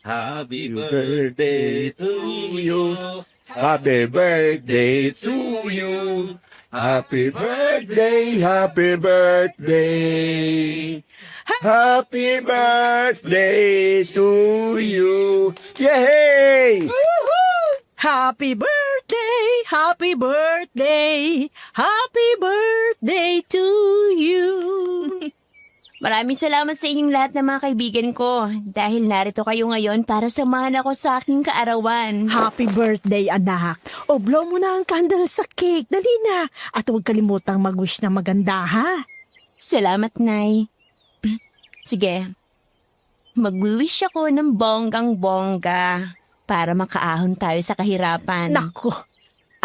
Happy birthday to you. Happy birthday to you. Happy birthday, happy birthday. Happy birthday to you. Yay! Happy birthday! Happy birthday! Happy birthday to you! Maraming salamat sa inyong lahat ng mga kaibigan ko dahil narito kayo ngayon para samahan ako sa aking kaarawan. Happy birthday, anak! O blow mo na ang candle sa cake. Dali na. At huwag kalimutang mag-wish na maganda, ha? Salamat, Nay. Sige, mag-wish ako ng bonggang-bongga para makaahon tayo sa kahirapan. Nako,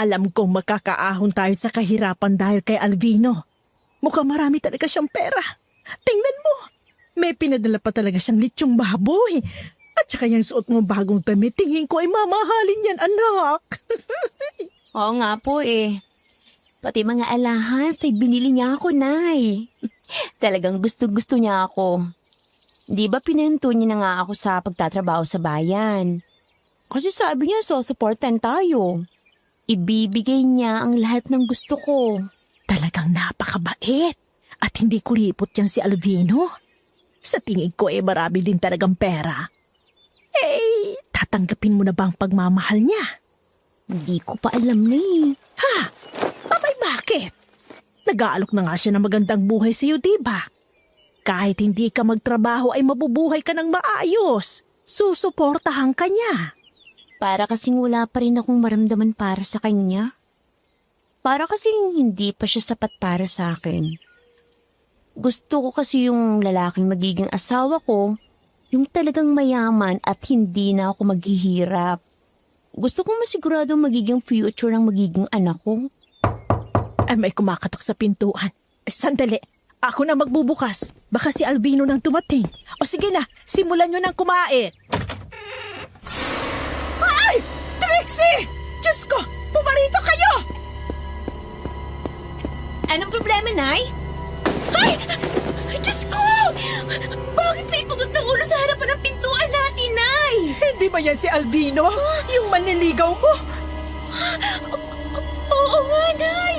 alam kong makakaahon tayo sa kahirapan dahil kay Alvino. Mukhang marami talaga siyang pera. Tingnan mo, may pinadala pa talaga siyang litsong baboy. At saka yung suot mo bagong damit, tingin ko ay mamahalin yan, anak. Oo nga po eh. Pati mga alahas ay binili niya ako, Nay. Talagang gusto-gusto niya ako. Di ba pinento niya na nga ako sa pagtatrabaho sa bayan? Kasi sabi niya, susuportan tayo. Ibibigay niya ang lahat ng gusto ko. Talagang napakabait. At hindi kuripot yan si Alvino. Sa tingin ko marami din talagang pera. Tatanggapin mo na ba ang pagmamahal niya? Hindi ko pa alam ni. Ha? Abay bakit? Nag-aalok na nga siya ng magandang buhay sa iyo, diba? Kahit hindi ka magtrabaho ay mabubuhay ka ng maayos. Susuportahan ka niya. Para kasing wala pa rin akong maramdaman para sa kanya. Para kasing hindi pa siya sapat para sa akin. Gusto ko kasi yung lalaking magiging asawa ko, yung talagang mayaman at hindi na ako maghihirap. Gusto kong masigurado magiging future ng magiging anak ko. Ay, may kumakatok sa pintuan. Sandali, ako na magbubukas. Baka si Alvino nang dumating. O sige na, simulan nyo nang kumain. Ay! Trixie! Diyos ko, pumarito kayo! Anong problema, Nay? Ay! Diyos ko! Bakit may pugot ng ulo sa harapan ng pintuan natin, Nay? Hindi ba yan si Alvino? Yung manliligaw ko? Oo nga, Nay!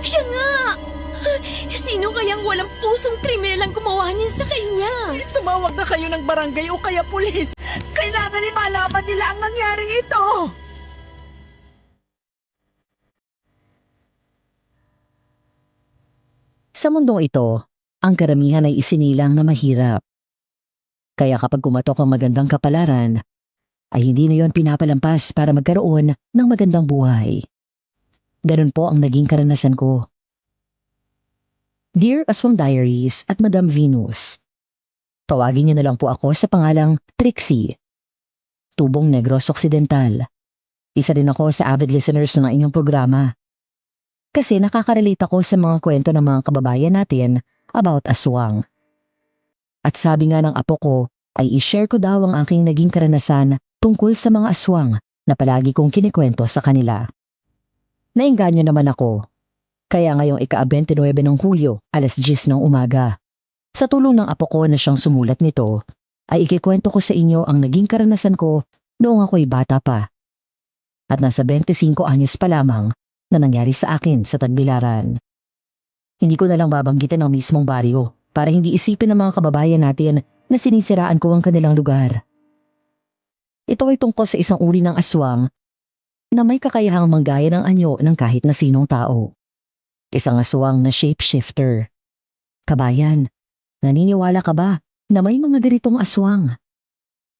Siya nga! Sino kayang walang pusong kriminal ang gumawa niya sa kanya? Tumawag na kayo ng barangay o kaya pulis. Kailangan malaman nila ang nangyari ito. Sa mundong ito, ang karamihan ay isinilang na mahirap. Kaya kapag kumatok ang magandang kapalaran, ay hindi na yon pinapalampas para magkaroon ng magandang buhay. Ganun po ang naging karanasan ko. Dear Aswang Diaries at Madam Venus, tawagin niyo na lang po ako sa pangalang Trixie, Tubong Negros Occidental. Isa din ako sa avid listeners ng inyong programa. Kasi nakaka-relate ako sa mga kwento ng mga kababayan natin about aswang. At sabi nga ng apo ko ay i-share ko daw ang aking naging karanasan tungkol sa mga aswang na palagi kong kinikwento sa kanila. Nainganyo naman ako. Kaya ngayong ika-29 ng Hulyo, alas 10 ng umaga. Sa tulong ng apo ko na siyang sumulat nito, ay ikikwento ko sa inyo ang naging karanasan ko noong ako'y bata pa. At nasa 25 anyos pa lamang na nangyari sa akin sa Tagbilaran. Hindi ko na lang babanggitin ang mismong baryo para hindi isipin ng mga kababayan natin na sinisiraan ko ang kanilang lugar. Ito ay tungkol sa isang uri ng aswang na may kakayahang manggaya ng anyo ng kahit na sinong tao. Isang aswang na shapeshifter. Kabayan, naniniwala ka ba na may mga ganitong aswang?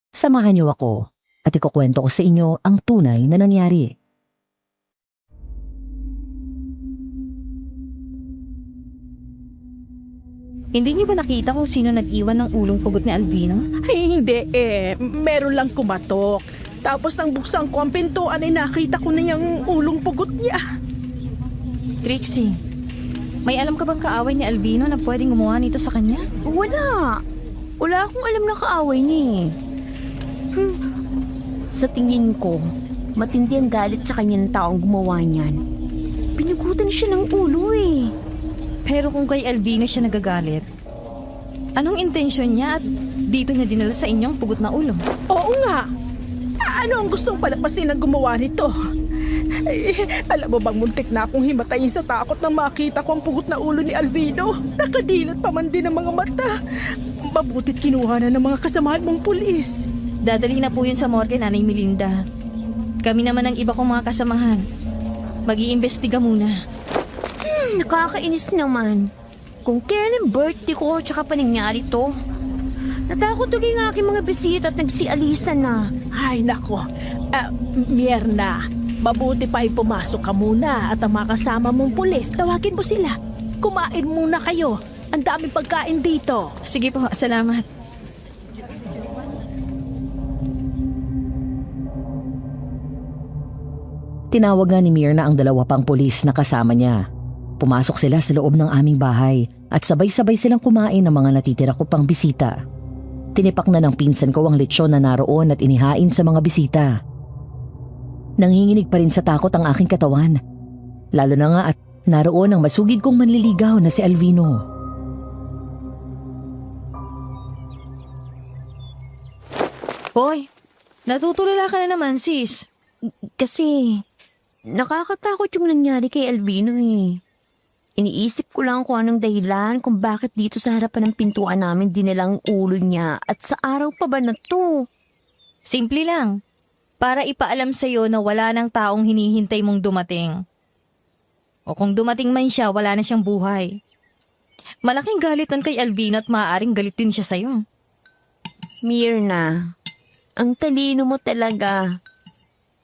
Samahan niyo ako at ikukwento ko sa inyo ang tunay na nangyari. Hindi niyo ba nakita kung sino nag-iwan ng ulong pugot ni Alvino? Ay, hindi meron lang kumatok. Tapos nang buksan ko ang pintuan ay nakita ko na yung ulong pugot niya. Trixie, may alam ka bang kaaway ni Alvino na pwedeng gumawa nito sa kanya? Wala. Wala akong alam na kaaway niya eh. Sa tingin ko, matindi ang galit sa kanya ng taong gumawa niyan. Pinugutan siya ng ulo eh. Pero kung kay Alvino siya nagagalit, anong intensyon niya at dito niya dinala sa inyong pugot na ulo. Oo nga. Ano ang gustong palapasin ng gumawa nito? Alam mo bang muntik na akong himatayin sa takot nang makita ko ang pugot na ulo ni Alvino? Nakadilat pa man din ang mga mata. Mabutit kinuha na ng mga kasamahan mong pulis. Dadali na po yun sa morgue, Nanay Melinda. Kami naman ang iba kong mga kasamahan. Mag-iimbestiga muna. Nakakainis naman. Kung kailan birthday ko tsaka pa nangyari to. Natakot tuloy ng aking mga bisita at nagsialisan na. Ay nako, Mierna, mabuti pa ay pumasok ka muna at ang mga kasama mong pulis, tawagin mo sila. Kumain muna kayo. Ang daming pagkain dito. Sige po, salamat. Tinawag nga ni Myrna ang dalawa pang pulis na kasama niya. Pumasok sila sa loob ng aming bahay at sabay-sabay silang kumain ng mga natitira ko pang bisita. Tinipak na ng pinsan ko ang lechon na naroon at inihain sa mga bisita. Nanginginig pa rin sa takot ang aking katawan. Lalo na nga at naroon ang masugid kong manliligaw na si Alvino. Hoy, natutulala ka na naman, sis. Kasi nakakatakot yung nangyari kay Alvino eh. Iniisip ko lang kung anong dahilan kung bakit dito sa harapan ng pintuan namin dinalang ulo niya at sa araw pa ba na to? Simple lang. Para ipaalam sa'yo na wala ng taong hinihintay mong dumating. O kung dumating man siya, wala na siyang buhay. Malaking galit nun kay Alvino at maaaring galit din siya sa'yo. Myrna, ang talino mo talaga.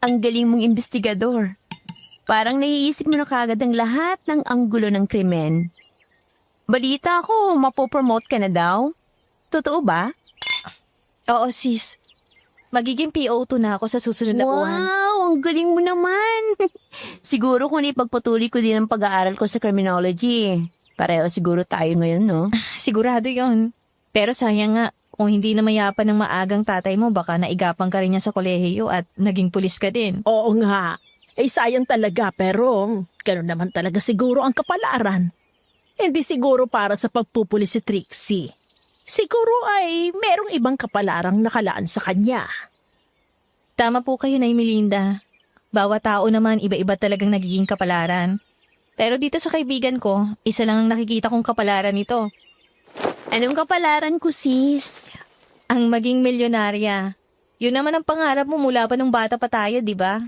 Ang galing mong investigador. Parang naiisip mo na kagad ang lahat ng anggulo ng krimen. Balita ko, mapopromote ka na daw. Totoo ba? Oo, sis. Magiging PO2 na ako sa susunod na buwan. Wow, ang galing mo naman. Siguro kung ipagpatuloy ko din ang pag-aaral ko sa criminology. Pareho siguro tayo ngayon, no? Sigurado yon. Pero sayang nga, kung hindi na mayapan ng maagang tatay mo, baka naigapang ka rin niya sa kolehiyo at naging pulis ka din. Oo nga. Sayang talaga pero gano'n naman talaga siguro ang kapalaran. Hindi siguro para sa pagpupuli si Trixie. Siguro ay merong ibang kapalarang nakalaan sa kanya. Tama po kayo, Nay Melinda. Bawat tao naman iba-iba talagang nagiging kapalaran. Pero dito sa kaibigan ko, isa lang ang nakikita kong kapalaran nito. Anong kapalaran ko, sis? Ang maging milyonarya. Yun naman ang pangarap mo mula pa nung bata pa tayo, di ba?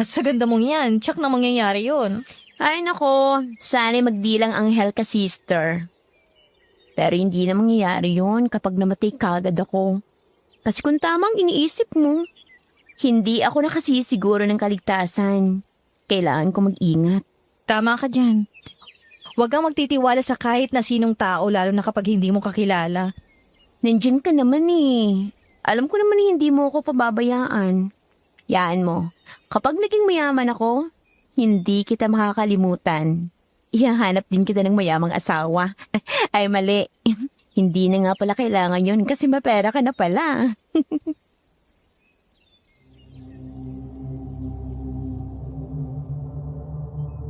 At sa ganda mong yan, tsak na mangyayari yun. Ay nako, sana'y magdilang anghel ka, sister. Pero hindi na mangyayari yun kapag namatay kagad ako. Kasi kung tamang iniisip mo, hindi ako nakasisiguro ng kaligtasan. Kailangan ko mag-ingat. Tama ka dyan. Huwag kang magtitiwala sa kahit na sinong tao, lalo na kapag hindi mo kakilala. Nandiyan ka naman eh. Alam ko naman hindi mo ako pababayaan. Yaan mo, kapag naging mayaman ako, hindi kita makakalimutan. Ihahanap din kita ng mayamang asawa. Ay mali, hindi na nga pala kailangan yun kasi mapera ka na pala.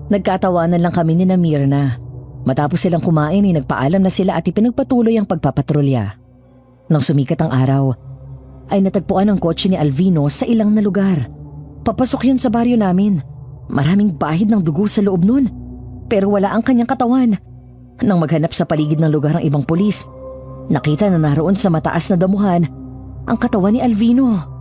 Nagkatawanan lang kami ni Myrna. Matapos silang kumain ay nagpaalam na sila at ipinagpatuloy ang pagpapatrolya. Nang sumikat ang araw, ay natagpuan ang kotse ni Alvino sa ilang na lugar. Papasok yun sa baryo namin. Maraming bahid ng dugo sa loob nun. Pero wala ang kanyang katawan. Nang maghanap sa paligid ng lugar ang ibang pulis, nakita na naroon sa mataas na damuhan ang katawan ni Alvino.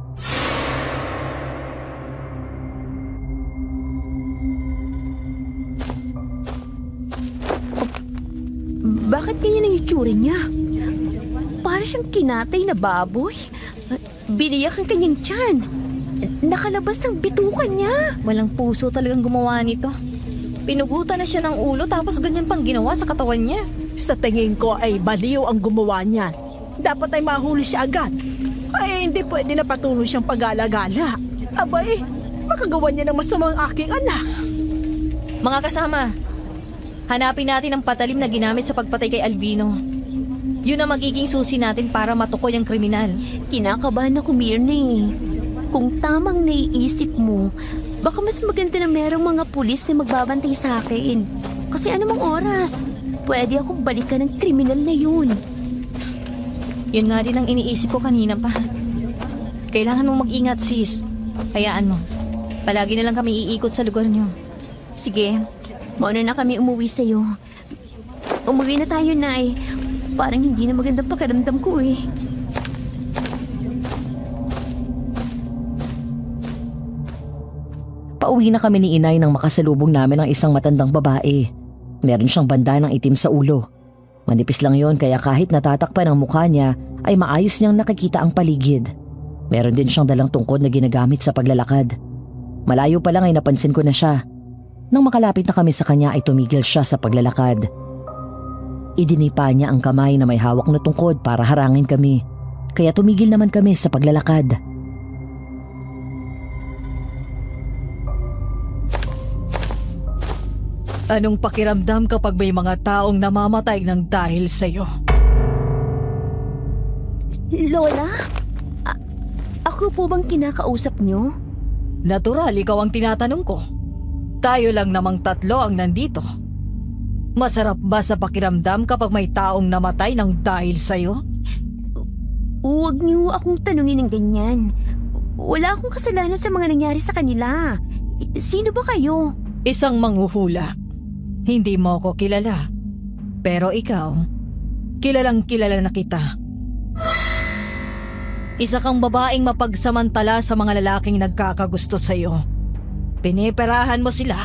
Bakit ganyan ang itsura niya? Para siyang kinatay na baboy. Biniyak ang kanyang tiyan. Nakalabas ang bitukan niya. Walang puso talagang gumawa nito. Pinugutan na siya ng ulo tapos ganyan pang ginawa sa katawan niya. Sa tingin ko ay baliw ang gumawa niyan. Dapat ay mahuli siya agad. Ay hindi pwede na patuloy siyang pag-alagala. Abay, makagawa niya ng masamang aking anak. Mga kasama, hanapin natin ang patalim na ginamit sa pagpatay kay Alvino. Yun ang magiging susi natin para matukoy ang kriminal. Kinakabahan ako, Myrna eh. Kung tamang naiisip mo, baka mas maganda na merong mga pulis na magbabantay sa akin. Kasi anumang oras, pwede akong balikan ng kriminal na yun. Yun nga din ang iniisip ko kanina pa. Kailangan mong mag-ingat, sis. Hayaan mo. Palagi na lang kami iikot sa lugar niyo. Sige, mauna na kami umuwi sa'yo. Umuwi na tayo, Nay. Parang hindi na magandang pakiramdam ko eh. Pauwi na kami ni inay nang makasalubong namin ang isang matandang babae. Meron siyang banda ng itim sa ulo. Manipis lang yon kaya kahit natatakpan ang mukha niya ay maayos niyang nakikita ang paligid. Meron din siyang dalang tungkod na ginagamit sa paglalakad. Malayo pa lang ay napansin ko na siya. Nang makalapit na kami sa kanya ay tumigil siya sa paglalakad. Idinipa niya ang kamay na may hawak na tungkod para harangin kami. Kaya tumigil naman kami sa paglalakad. Anong pakiramdam kapag may mga taong namamatay ng dahil sa'yo? Lola? Ako po bang kinakausap niyo? Natural, ikaw ang tinatanong ko. Tayo lang namang tatlo ang nandito. Masarap ba sa pakiramdam kapag may taong namatay ng dahil sa'yo? Huwag niyo akong tanungin ng ganyan. Wala akong kasalanan sa mga nangyari sa kanila. Sino ba kayo? Isang manghuhula. Hindi mo ko kilala. Pero ikaw, kilalang kilala na kita. Isa kang babaeng mapagsamantala sa mga lalaking nagkakagusto sa'yo. Piniperahan mo sila,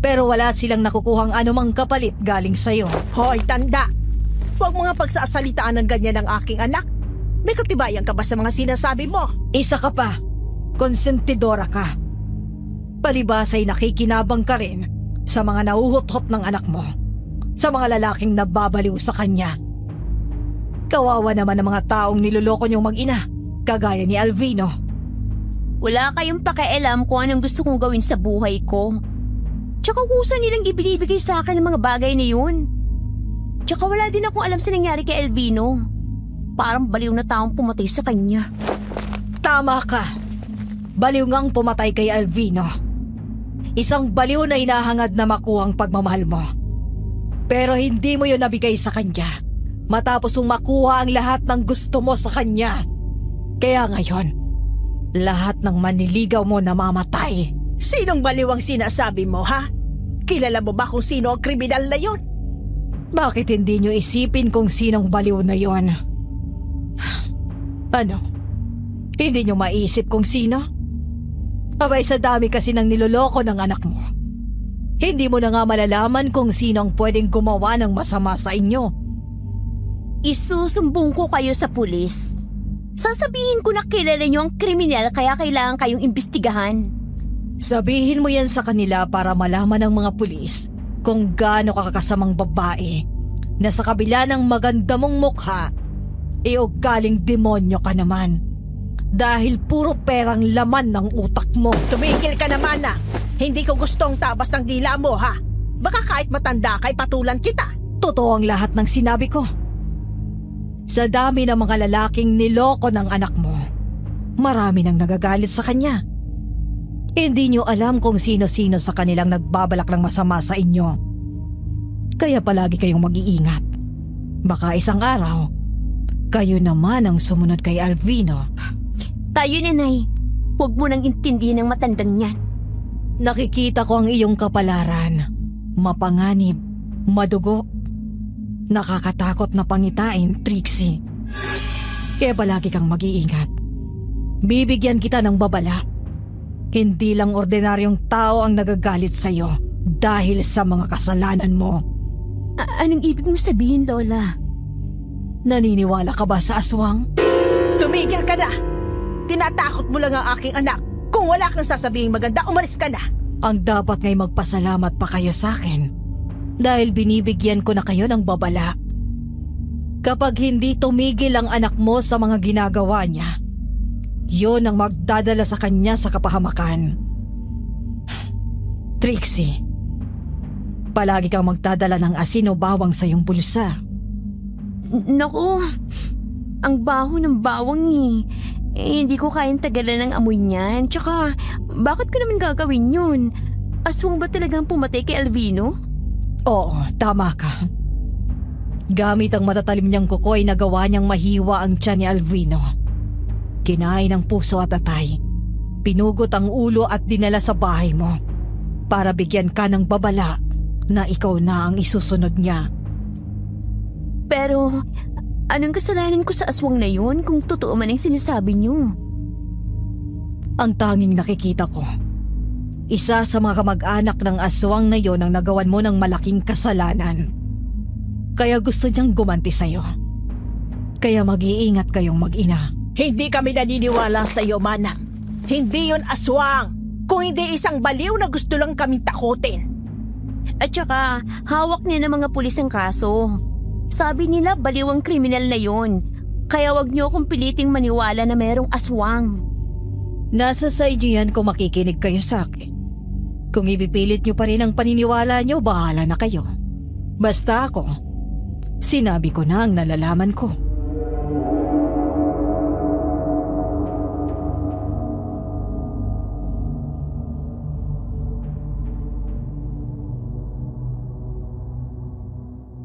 pero wala silang nakukuhang anumang kapalit galing sa'yo. Hoy, tanda! Huwag mo nga pagsasalitaan ng ganyan ng aking anak. May katibayan ka ba sa mga sinasabi mo? Isa ka pa, konsentidora ka. Palibas ay nakikinabang ka rin sa mga nauhutot ng anak mo, sa mga lalaking nababaliw sa kanya. Kawawa naman ang mga taong niloloko niyong mag-ina, kagaya ni Alvino. Wala kayong pakialam kung anong gusto kong gawin sa buhay ko. Tsaka kusa nilang ibinibigay sa akin ng mga bagay na yun. Tsaka wala din akong alam sa nangyari kay Alvino. Parang baliw na taong pumatay sa kanya. Tama ka. Baliw ngang pumatay kay Alvino. Isang baliw na hinahangad na makuha ang pagmamahal mo. Pero hindi mo yun nabigay sa kanya matapos mong makuha ang lahat ng gusto mo sa kanya. Kaya ngayon, lahat ng manliligaw mo namamatay. Sinong baliw ang sinasabi mo, ha? Kilala mo ba kung sino ang kriminal na yon? Bakit hindi nyo isipin kung sinong baliw na yon? Ano? Hindi nyo maisip kung sino? Abay, sa dami kasi ng niloloko ng anak mo. Hindi mo na nga malalaman kung sino ang pwedeng gumawa ng masama sa inyo. Isusumbong ko kayo sa pulis. Sasabihin ko na kilala niyo ang kriminal kaya kailangan kayong imbestigahan. Sabihin mo yan sa kanila para malaman ng mga pulis kung gaano ka kakasamang babae na sa kabila ng maganda mong mukha, ugaling demonyo ka naman. Dahil puro perang laman ng utak mo. Tumigil ka naman na. Hindi ko gustong tabas ng dila mo, ha? Baka kahit matanda kay patulan kita. Totoo ang lahat ng sinabi ko. Sa dami ng mga lalaking niloko ng anak mo, marami nang nagagalit sa kanya. Hindi nyo alam kung sino-sino sa kanilang nagbabalak ng masama sa inyo. Kaya palagi kayong mag-iingat. Baka isang araw, kayo naman ang sumunod kay Alvino. Tayo, Nanay. Huwag mo nang intindihin ang matandang yan. Nakikita ko ang iyong kapalaran. Mapanganib, madugo. Nakakatakot na pangitain, Trixie. Kaya palagi kang mag-iingat. Bibigyan kita ng babala. Hindi lang ordinaryong tao ang nagagalit sa'yo dahil sa mga kasalanan mo. Anong ibig mong sabihin, Lola? Naniniwala ka ba sa aswang? Tumigil ka na! Tinatakot mo lang ang aking anak. Kung wala kang sasabihin maganda, umalis ka na! Ang dapat ngay magpasalamat pa kayo sa akin dahil binibigyan ko na kayo ng babala. Kapag hindi tumigil ang anak mo sa mga ginagawa niya, yon ang magdadala sa kanya sa kapahamakan. Trixie, palagi kang magdadala ng asin o bawang sa iyong bulsa. Naku, ang baho ng bawang hindi ko kayang tagalan ng amoy niyan. Tsaka, bakit ko naman gagawin yun? Aswang ba talagang pumatay kay Alvino? Oo, tama ka. Gamit ang matatalim niyang kukoy, nagawa niyang mahiwa ang tiyan ni Alvino. Kinain ng puso at atay. Pinugot ang ulo at dinala sa bahay mo para bigyan ka ng babala na ikaw na ang isusunod niya. Pero, anong kasalanan ko sa aswang na yun kung totoo man ang sinasabi niyo? Ang tanging nakikita ko, isa sa mga kamag-anak ng aswang na yon ang nagawan mo ng malaking kasalanan. Kaya gusto niyang gumanti sa'yo. Kaya mag-iingat kayong mag-ina. Hindi kami naniniwala sa iyo, Manang. Hindi yun aswang. Kung hindi isang baliw na gusto lang kaming takutin. At saka, hawak niya ng mga pulis ang kaso. Sabi nila baliw ang kriminal na yon. Kaya wag niyo akong piliting maniwala na merong aswang. Nasa sa inyo yan kung makikinig kayo sa akin. Kung ipipilit niyo pa rin ang paniniwala niyo, bahala na kayo. Basta ako, sinabi ko na ang nalalaman ko.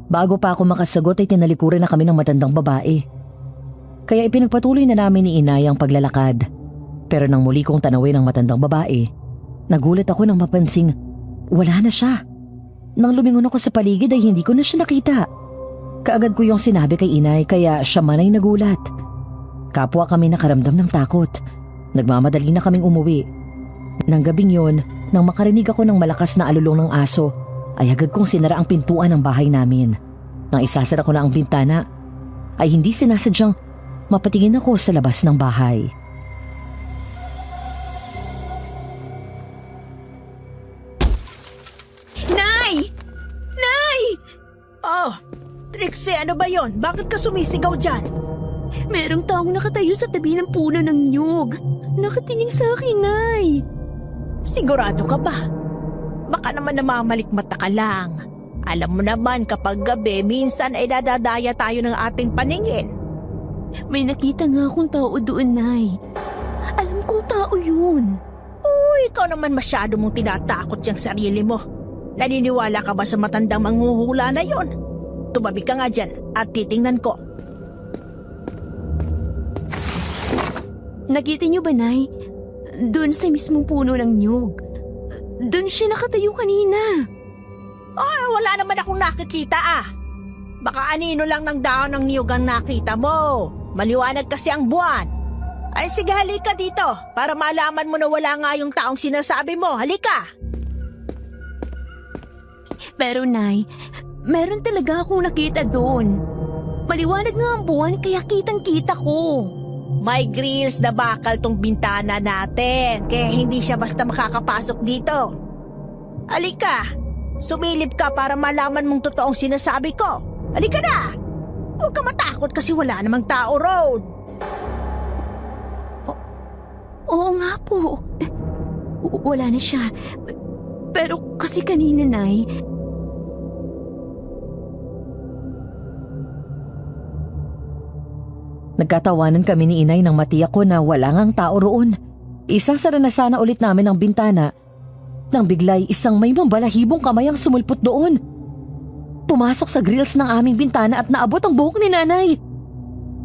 Bago pa ako makasagot ay tinalikuran na kami ng matandang babae. Kaya ipinagpatuloy na namin ni Inay ang paglalakad. Pero nang muli kong tanawin ang matandang babae, nagulat ako nang mapansing wala na siya. Nang lumingon ako sa paligid ay hindi ko na siya nakita. Kaagad ko yung sinabi kay Inay kaya siya man ay nagulat. Kapwa kami nakaramdam ng takot. Nagmamadali na kaming umuwi. Nang gabing yon, nang makarinig ako ng malakas na alulong ng aso, ay agad kong sinara ang pintuan ng bahay namin. Nang isasara ko na ang bintana, ay hindi sinasadyang mapatingin ako sa labas ng bahay. Nay! Nay! Oh, Trixie, ano ba yon? Bakit ka sumisigaw dyan? Merong taong nakatayo sa tabi ng puno ng nyug. Nakatingin sa akin, Nay. Sigurado ka ba? Baka naman namamalikmata ka lang. Alam mo naman kapag gabi, minsan ay dadadaya tayo ng ating paningin. May nakita nga akong tao doon, Nay. Alam kong tao yun. Ikaw naman masyado mong tinatakot yung sarili mo. Naniniwala ka ba sa matandang manghuhula na yon? Tumabi ka nga dyan at titingnan ko. Nakita niyo ba, Nay? Doon sa mismong puno ng nyug. Doon siya nakatayo kanina. Wala naman akong nakikita Baka anino lang ng dahon ng niyog ang nakita mo. Maliwanag kasi ang buwan. Ay sige, halika dito para malaman mo na wala nga yung taong sinasabi mo. Halika! Pero, Nay, meron talaga akong nakita doon. Maliwanag nga ang buwan kaya kitang-kita ko. May grills na bakal tong bintana natin, kaya hindi siya basta makakapasok dito. Halika, sumilip ka para malaman mong totoong sinasabi ko. Halika na! Huwag ka matakot kasi wala namang tao road. Oo nga po. Wala na siya. Pero kasi kanina, Nay, Nagkatawanan kami ni Inay nang matiyak ko na wala ngang tao roon. Isasara na sana ulit namin ang bintana nang biglay isang may mambalahibong kamay ang sumulpot doon. Pumasok sa grills ng aming bintana at naabot ang buhok ni Nanay.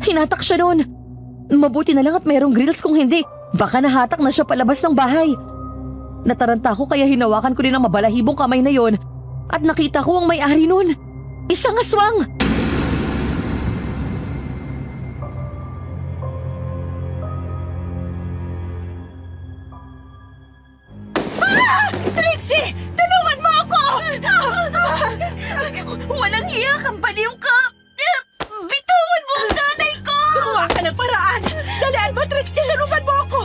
Hinatak siya doon. Mabuti na lang at mayroong grills, kung hindi, baka nahatak na siya palabas ng bahay. Nataranta ko kaya hinawakan ko rin ang mabalahibong kamay na yon at nakita ko ang may-ari nun. Isang aswang! Trixie! Tulungan mo ako! walang hiya kang baliw ka! Bitawan mo ang nanay ko! Gumawa ka ng paraan! Dalaan mo, Trixie! Tulungan mo ako!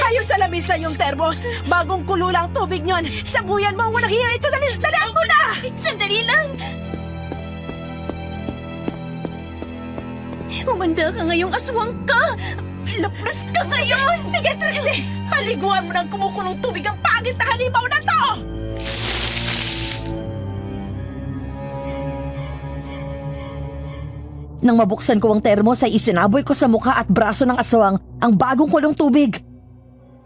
Ayaw sa lamisan yung termos! Bagong kulo lang tubig nyon! Sabuyan mo! Walang hiya ito! Dalaan mo na! Sandali lang! Humanda ka ngayong aswang ka! Lapras ka ngayon! Sige, Trixie! Paliguan mo ng kumukulong tubig ang pangit na halimaw na to! Nang mabuksan ko ang termos ay isinaboy ko sa mukha at braso ng aswang ang bagong kulong tubig.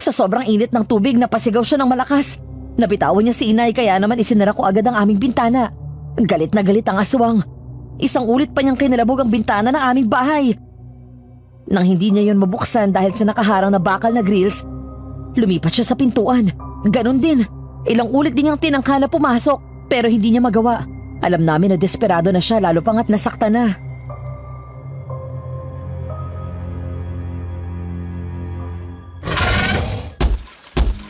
Sa sobrang init ng tubig napasigaw siya ng malakas. Nabitawan niya si Inay kaya naman isinara ko agad ang aming bintana. Galit na galit ang aswang. Isang ulit pa niyang kinalabog ang bintana ng aming bahay. Nang hindi niya yon mabuksan dahil sa nakaharang na bakal na grills, lumipat siya sa pintuan. Ganon din. Ilang ulit din niyang tinangka na pumasok pero hindi niya magawa. Alam namin na desperado na siya lalo pangat nasaktan na.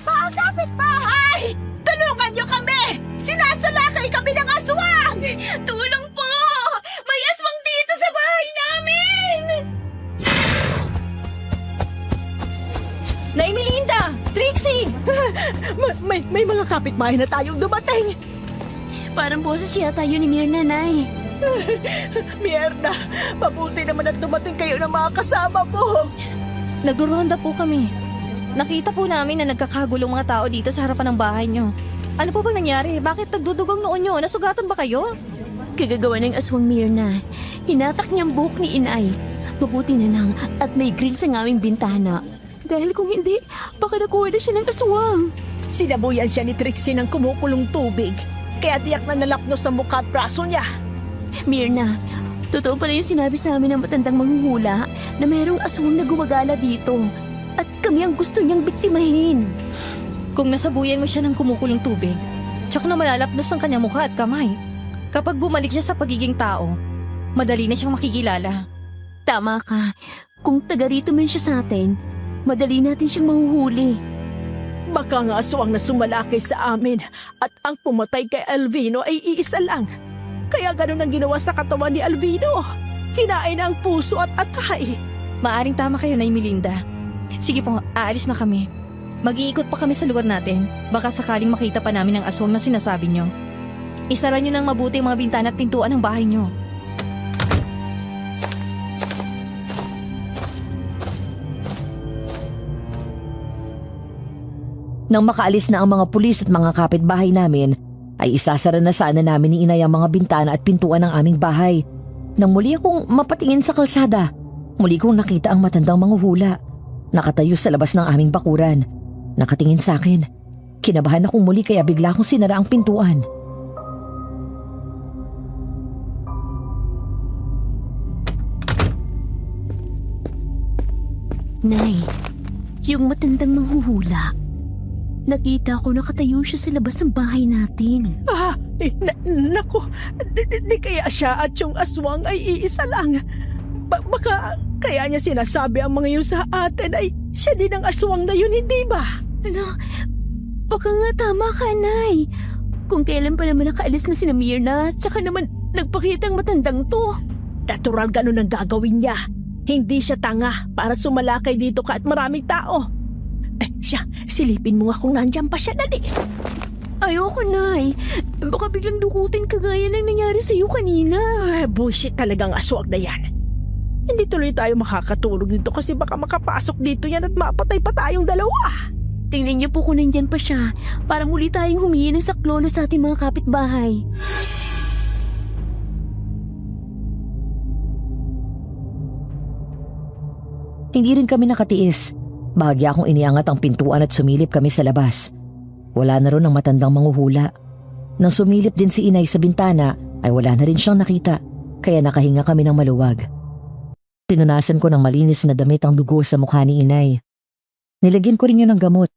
Mga kapitbahay! Tulungan niyo kami! Sinasalakay kami ng aswang! Tulong po! May aswang dito sa bahay namin! Nay Melinda! Trixie! May mga kapitbahay na tayong dumating. Parang boses yata yun ni Mirna, Nay. Mierda, mabuti naman at dumating kayo ng mga kasama po. Nagruronda po kami. Nakita po namin na nagkakagulong mga tao dito sa harapan ng bahay nyo. Ano po bang nangyari? Bakit nagdudugong noon nyo? Nasugatan ba kayo? Kagagawa ng aswang Mirna. Hinatak niya ang buhok ni Inay. Mabuti na lang at may grill sa aming bintana. Dahil kung hindi, baka nakuha na siya ng aswang. Sinabuyan siya ni Trixie ng kumukulong tubig. Kaya tiyak na nalapno sa mukha at braso niya. Mirna, totoo pala yung sinabi sa amin ng matandang manghuhula na mayroong aswang na gumagala dito. At kami ang gusto niyang biktimahin. Kung nasabuyan mo siya ng kumukulong tubig, tsak na malalapnos ang kanyang mukha at kamay. Kapag bumalik siya sa pagiging tao, madali na siyang makikilala. Tama ka. Kung taga rito man siya sa atin, madali natin siyang mahuhuli. Baka nga aswang na sumalakay sa amin at ang pumatay kay Alvino ay iisa lang. Kaya ganun ang ginawa sa katawan ni Alvino. Kinain ang puso at atay. Maaring tama kayo, Nay Melinda. Sige po, aalis na kami. Mag-iikot pa kami sa lugar natin. Baka sakaling makita pa namin ang aswang na sinasabi nyo. Isara nyo ng mabuti ang mga bintana at pintuan ng bahay nyo. Nang makaalis na ang mga pulis at mga kapitbahay namin, ay isasara na sana namin ni Inay ang mga bintana at pintuan ng aming bahay. Nang muli akong mapatingin sa kalsada, muli kong nakita ang matandang manghuhula. Nakatayo sa labas ng aming bakuran. Nakatingin sa akin. Kinabahan akong muli kaya bigla akong sinara ang pintuan. Nay, yung matandang manghuhula. Nakita ko nakatayo siya sa labas ng bahay natin. Naku, di kaya siya at yung aswang ay iisa lang. Baka kaya niya sinasabi ang mga yun sa atin ay siya din ang aswang na yun, hindi ba? Ala, baka nga tama ka, Nay. Kung kailan pa naman nakaalis na si Mirna, tsaka naman nagpakita ang matandang to. Natural ganun ang gagawin niya. Hindi siya tanga para sumalakay dito ka at maraming tao. Siya, silipin mo nga kung nandyan pa siya, dali. Ayoko, Nay. Baka biglang dukutin kagaya ng nangyari sa'yo kanina. Bullshit talagang aswang na yan. Hindi tuloy tayo makakatulog dito kasi baka makapasok dito yan at mapatay pa tayong dalawa. Tingnan niyo po kung nandyan pa siya para muli tayong humingi ng saklolo sa ating mga kapitbahay. Hindi rin kami nakatiis. Bahagya akong iniangat ang pintuan at sumilip kami sa labas. Wala na ron ang matandang manghuhula. Nang sumilip din si Inay sa bintana ay wala na rin siyang nakita kaya nakahinga kami ng maluwag. Pinunasan ko ng malinis na damit ang dugo sa mukha ni Inay. Nilagyan ko rin yun ng gamot.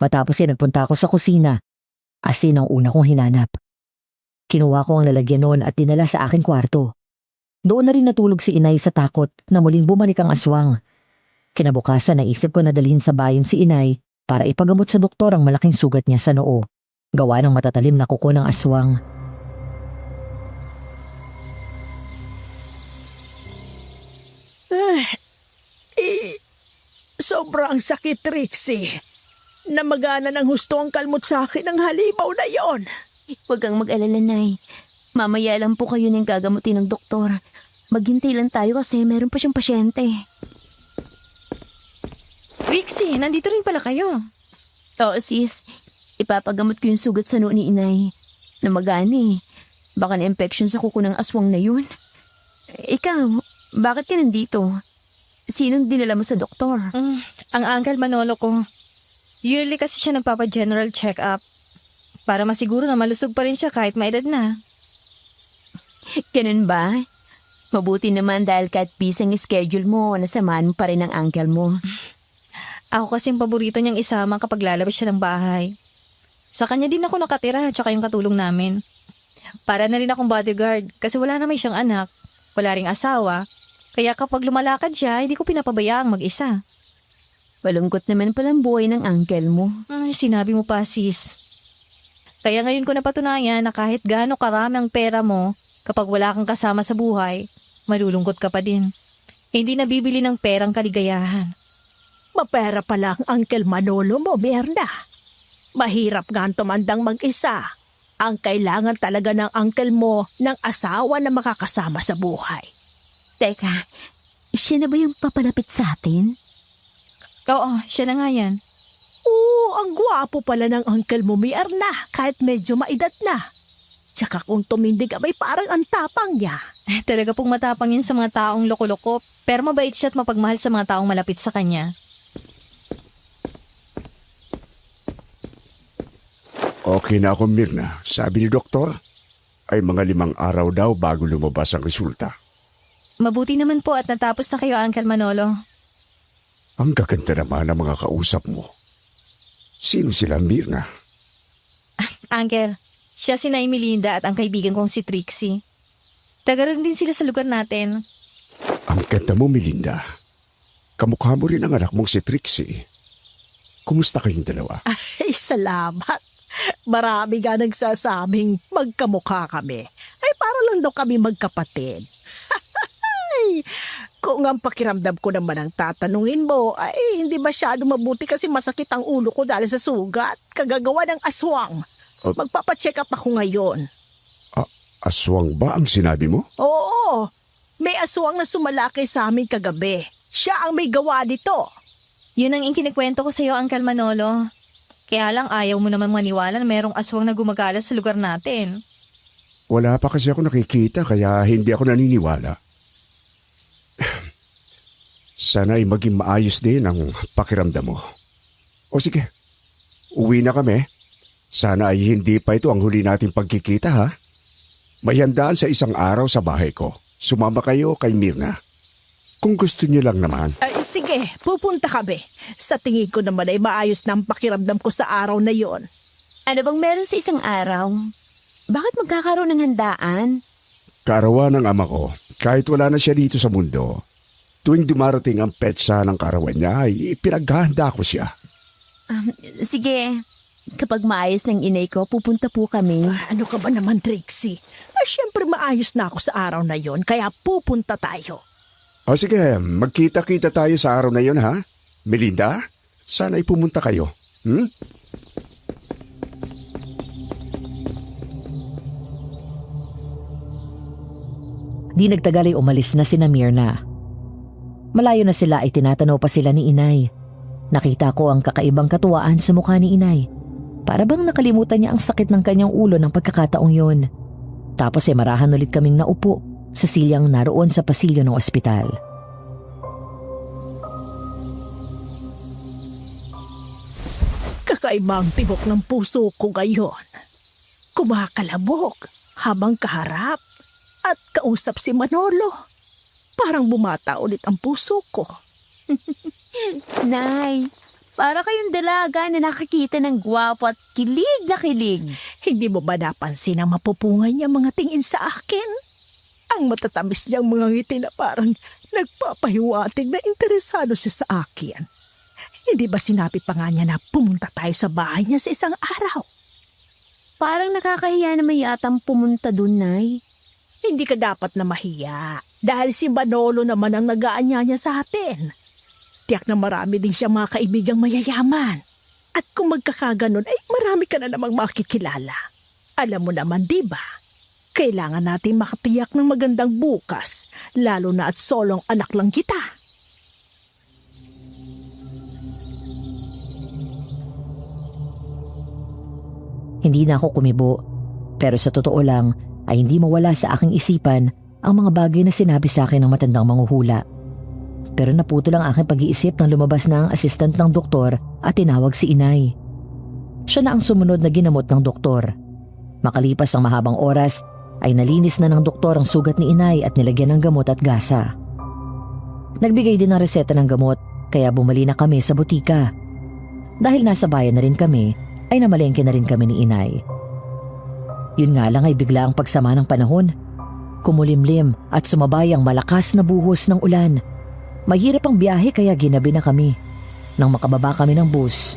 Matapos ay nagpunta ako sa kusina. Asin ang una kong hinanap. Kinuha ko ang lalagyan noon at dinala sa aking kwarto. Doon na rin natulog si Inay sa takot na muling bumalik ang aswang. Kinabukasan naisip ko na dalhin sa bayan si Inay para ipagamot sa doktor ang malaking sugat niya sa noo. Gawa ng matatalim na kuko ng aswang. Sobrang sakit, Trixie. Namagana ng husto ang kalmot sa akin ng halimaw na yon. Huwag kang mag-alala, Nay. Mamaya lang po kayo ng gagamutin ng doktor. Maghintay lang tayo kasi meron pa siyang pasyente. Trixie, nandito rin pala kayo. Oo, sis. Ipapagamot ko yung sugat sa noo ni Inay. Namagani. Baka na-infection sa kuko ng aswang na yun. Ikaw, bakit ka nandito? Sinong dinala mo sa doktor? Ang Uncle Manolo ko. Yearly kasi siya nagpapa-general check-up. Para masiguro na malusog pa rin siya kahit may edad na. Ganun ba? Mabuti naman dahil kahit busy ang schedule mo, nasamaan mo pa rin ang uncle mo. Ako kasing paborito niyang isama kapag lalabas siya ng bahay. Sa kanya din ako nakatira, tsaka yung katulong namin. Para na rin akong bodyguard kasi wala naman siyang anak, wala ring asawa. Kaya kapag lumalakad siya, hindi ko pinapabayaang mag-isa. Malungkot naman palang buhay ng uncle mo. Ay, sinabi mo pa, sis. Kaya ngayon ko napatunayan na kahit gaano karami ang pera mo, kapag wala kang kasama sa buhay, malulungkot ka pa din. Hindi nabibili ng perang kaligayahan. Mapera pala ang Uncle Manolo mo, Mirna. Mahirap nga ang tumandang mag-isa. Ang kailangan talaga ng uncle mo ng asawa na makakasama sa buhay. Teka, siya na ba yung papalapit sa atin? Oo, siya na nga yan. Oo, ang gwapo pala ng uncle mo, Mirna, kahit medyo maedad na. Tsaka kung tumindig abay parang ang tapang niya. Talaga pong matapang yun sa mga taong loko-loko, pero mabait siya at mapagmahal sa mga taong malapit sa kanya. Okay na ako, Mirna. Sabi ni doktor, ay mga 5 araw daw bago lumabas ang resulta. Mabuti naman po at natapos na kayo, Uncle Manolo. Ang gaganda naman ng mga kausap mo. Sino sila, Mirna? Uncle, siya si Nay Melinda at ang kaibigan kong si Trixie. Taga rin din sila sa lugar natin. Ang ganda mo, Melinda. Kamukha mo rin ang anak mong si Trixie. Kumusta kayong dalawa? Ay, salamat. Marami nga nagsasabing magkamukha kami. Ay, para lang daw kami magkapatid. Ay, kung ang pakiramdam ko naman ang tatanungin mo, ay hindi masyado mabuti kasi masakit ang ulo ko dahil sa sugat. Kagagawa ng aswang. Magpapacheck up ako ngayon. Aswang ba ang sinabi mo? Oo, may aswang na sumalaki sa amin kagabi. Siya ang may gawa nito. Yun ang ikinikwento ko sa iyo, Uncle Manolo. Kaya lang ayaw mo naman maniwala na merong aswang na gumagala sa lugar natin. Wala pa kasi ako nakikita kaya hindi ako naniniwala. Sana ay maging maayos din ang pakiramdam mo. O sige, uwi na kami. Sana ay hindi pa ito ang huli nating pagkikita, ha? May handaan sa 1 araw sa bahay ko. Sumama kayo kay Mirna. Kung gusto niyo lang naman. Ay, sige, pupunta kami. Sa tingin ko naman ay maayos na ang pakiramdam ko sa araw na yon. Ano bang meron sa 1 araw? Bakit magkakaroon ng handaan? Karawan ng ama ko, kahit wala na siya dito sa mundo, tuwing dumarating ang petsa ng karawan niya ay pinaghahanda ko siya. Sige, kapag maayos ng inay ko, pupunta po kami. Ano ka ba naman, Trixie? Ay, syempre maayos na ako sa araw na yon, kaya pupunta tayo. O sige, magkita-kita tayo sa araw na yon, ha? Melinda, sana ay pumunta kayo. Di nagtagal ay umalis na sina Mirna. Malayo na sila ay tinatanaw pa sila ni inay. Nakita ko ang kakaibang katuwaan sa mukha ni inay. Para bang nakalimutan niya ang sakit ng kanyang ulo ng pagkakataong yon. Tapos ay marahan ulit kaming naupo sa silyang naroon sa pasilyo ng ospital. Kakaibang tibok ng puso ko ngayon. Kumakalabog habang kaharap at kausap si Manolo. Parang bumata ulit ang puso ko. Nay, para kayong dalaga na nakakita ng gwapo at kilig na kilig. Hindi mo ba napansin ang mapupungay niya mga tingin sa akin? Ang matatamis niyang mga ngiti na parang nagpapahiwatig na interesado siya sa akin. Hindi ba sinabi pa nga niya na pumunta tayo sa bahay niya sa 1 araw? Parang nakakahiya naman yatang pumunta dun, Nay. Hindi ka dapat na mahiya dahil si Manolo naman ang nag-aanyaya sa atin. Tiyak na marami din siya mga kaibigang mayayaman. At kung magkakaganon ay marami ka na namang makikilala. Alam mo naman, di ba? Kailangan natin makatiyak ng magandang bukas, lalo na at solong anak lang kita. Hindi na ako kumibo, pero sa totoo lang ay hindi mawala sa aking isipan ang mga bagay na sinabi sa akin ng matandang manghuhula. Pero naputol ang aking pag-iisip nang lumabas na ang assistant ng doktor at tinawag si inay. Siya na ang sumunod na ginamot ng doktor. Makalipas ang mahabang oras ay nalinis na ng doktor ang sugat ni inay at nilagyan ng gamot at gasa. Nagbigay din ng reseta ng gamot kaya bumali na kami sa butika. Dahil nasa bayan na rin kami ay namalengke na rin kami ni inay. Yun nga lang ay bigla ang pagsama ng panahon. Kumulimlim at sumabay ang malakas na buhos ng ulan. Mahirap ang biyahe kaya ginabi na kami. Nang makababa kami ng bus,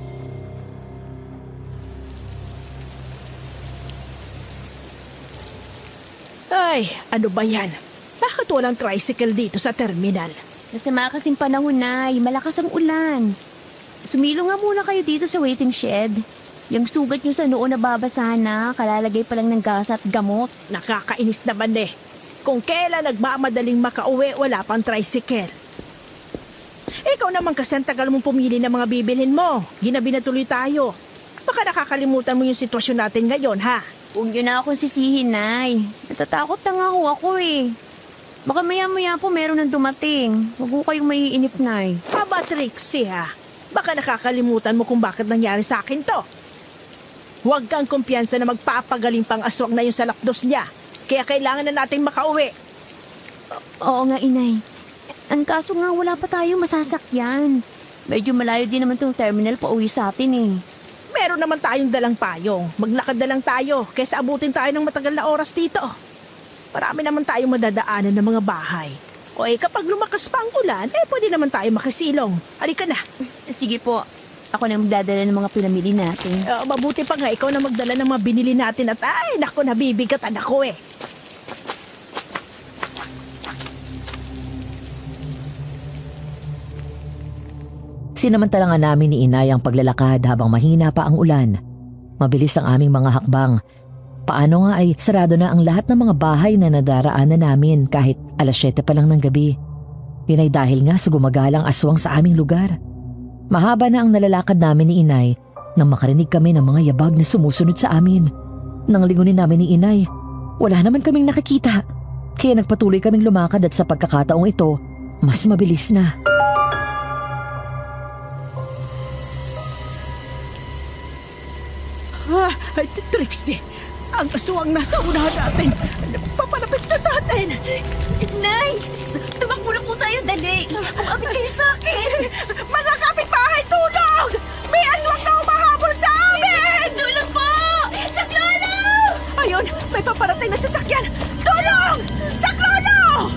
Ay, ano ba yan? Bakit walang tricycle dito sa terminal? Nasama kasing panahon, Nay. Malakas ang ulan. Sumilo nga muna kayo dito sa waiting shed. Yung sugat nyo sa noo na babasahan na, kalalagay pa lang ng gas at gamot. Nakakainis naman eh. Kung kailan nagmamadaling makauwi, wala pang tricycle. Ikaw naman kasi ang tagal mong pumili ng mga bibilhin mo. Ginabi na tuloy tayo. Baka nakakalimutan mo yung sitwasyon natin ngayon, ha? Huwag nyo na akong sisihin, Nay. Natatakot na nga ho ako eh. Baka maya-maya po meron nang dumating. Huwag ho kayong maiinip, Nay. Aba, Trixie, ha? Baka nakakalimutan mo kung bakit nangyari sa akin to. Huwag kang kumpiyansa na magpapagaling pang aswang na yung sa lapdos niya. Kaya kailangan na nating makauwi. Oo nga, Inay. Ang kaso nga wala pa tayong masasakyan. Medyo malayo din naman tong terminal pa uwi sa atin eh. Meron naman tayong dalang payong. Maglakad na lang tayo kaysa abutin tayo ng matagal na oras dito. Marami naman tayong madadaanan ng mga bahay. O kapag lumakas pa ang ulan, pwede naman tayo makasilong. Halika na. Sige po. Ako na magdadala ng mga pinamili natin. Mabuti pa nga ikaw na magdala ng mga binili natin at naku, nabibigatan ako eh. sinamantala nga namin ni inay ang paglalakad habang mahina pa ang ulan. Mabilis ang aming mga hakbang. Paano nga ay sarado na ang lahat ng mga bahay na nadaraanan namin kahit 7:00 pa lang ng gabi. Yun ay dahil nga sa gumagalang aswang sa aming lugar. Mahaba na ang nalalakad namin ni inay nang makarinig kami ng mga yabag na sumusunod sa amin. Nang lingunin namin ni inay, wala naman kaming nakikita. Kaya nagpatuloy kaming lumakad at sa pagkakataong ito, mas mabilis na. Trixie, ang aswang nasa unahan natin. Papalapit na sa atin. Nay! Tumakbo na po tayo, dali! Umapit kayo sa akin! Mga kapitbahay, tulong! May aswang na umahabol sa amin! Tulong po! Saklolo! Ayun, may paparating na sasakyan! Tulong! Saklolo!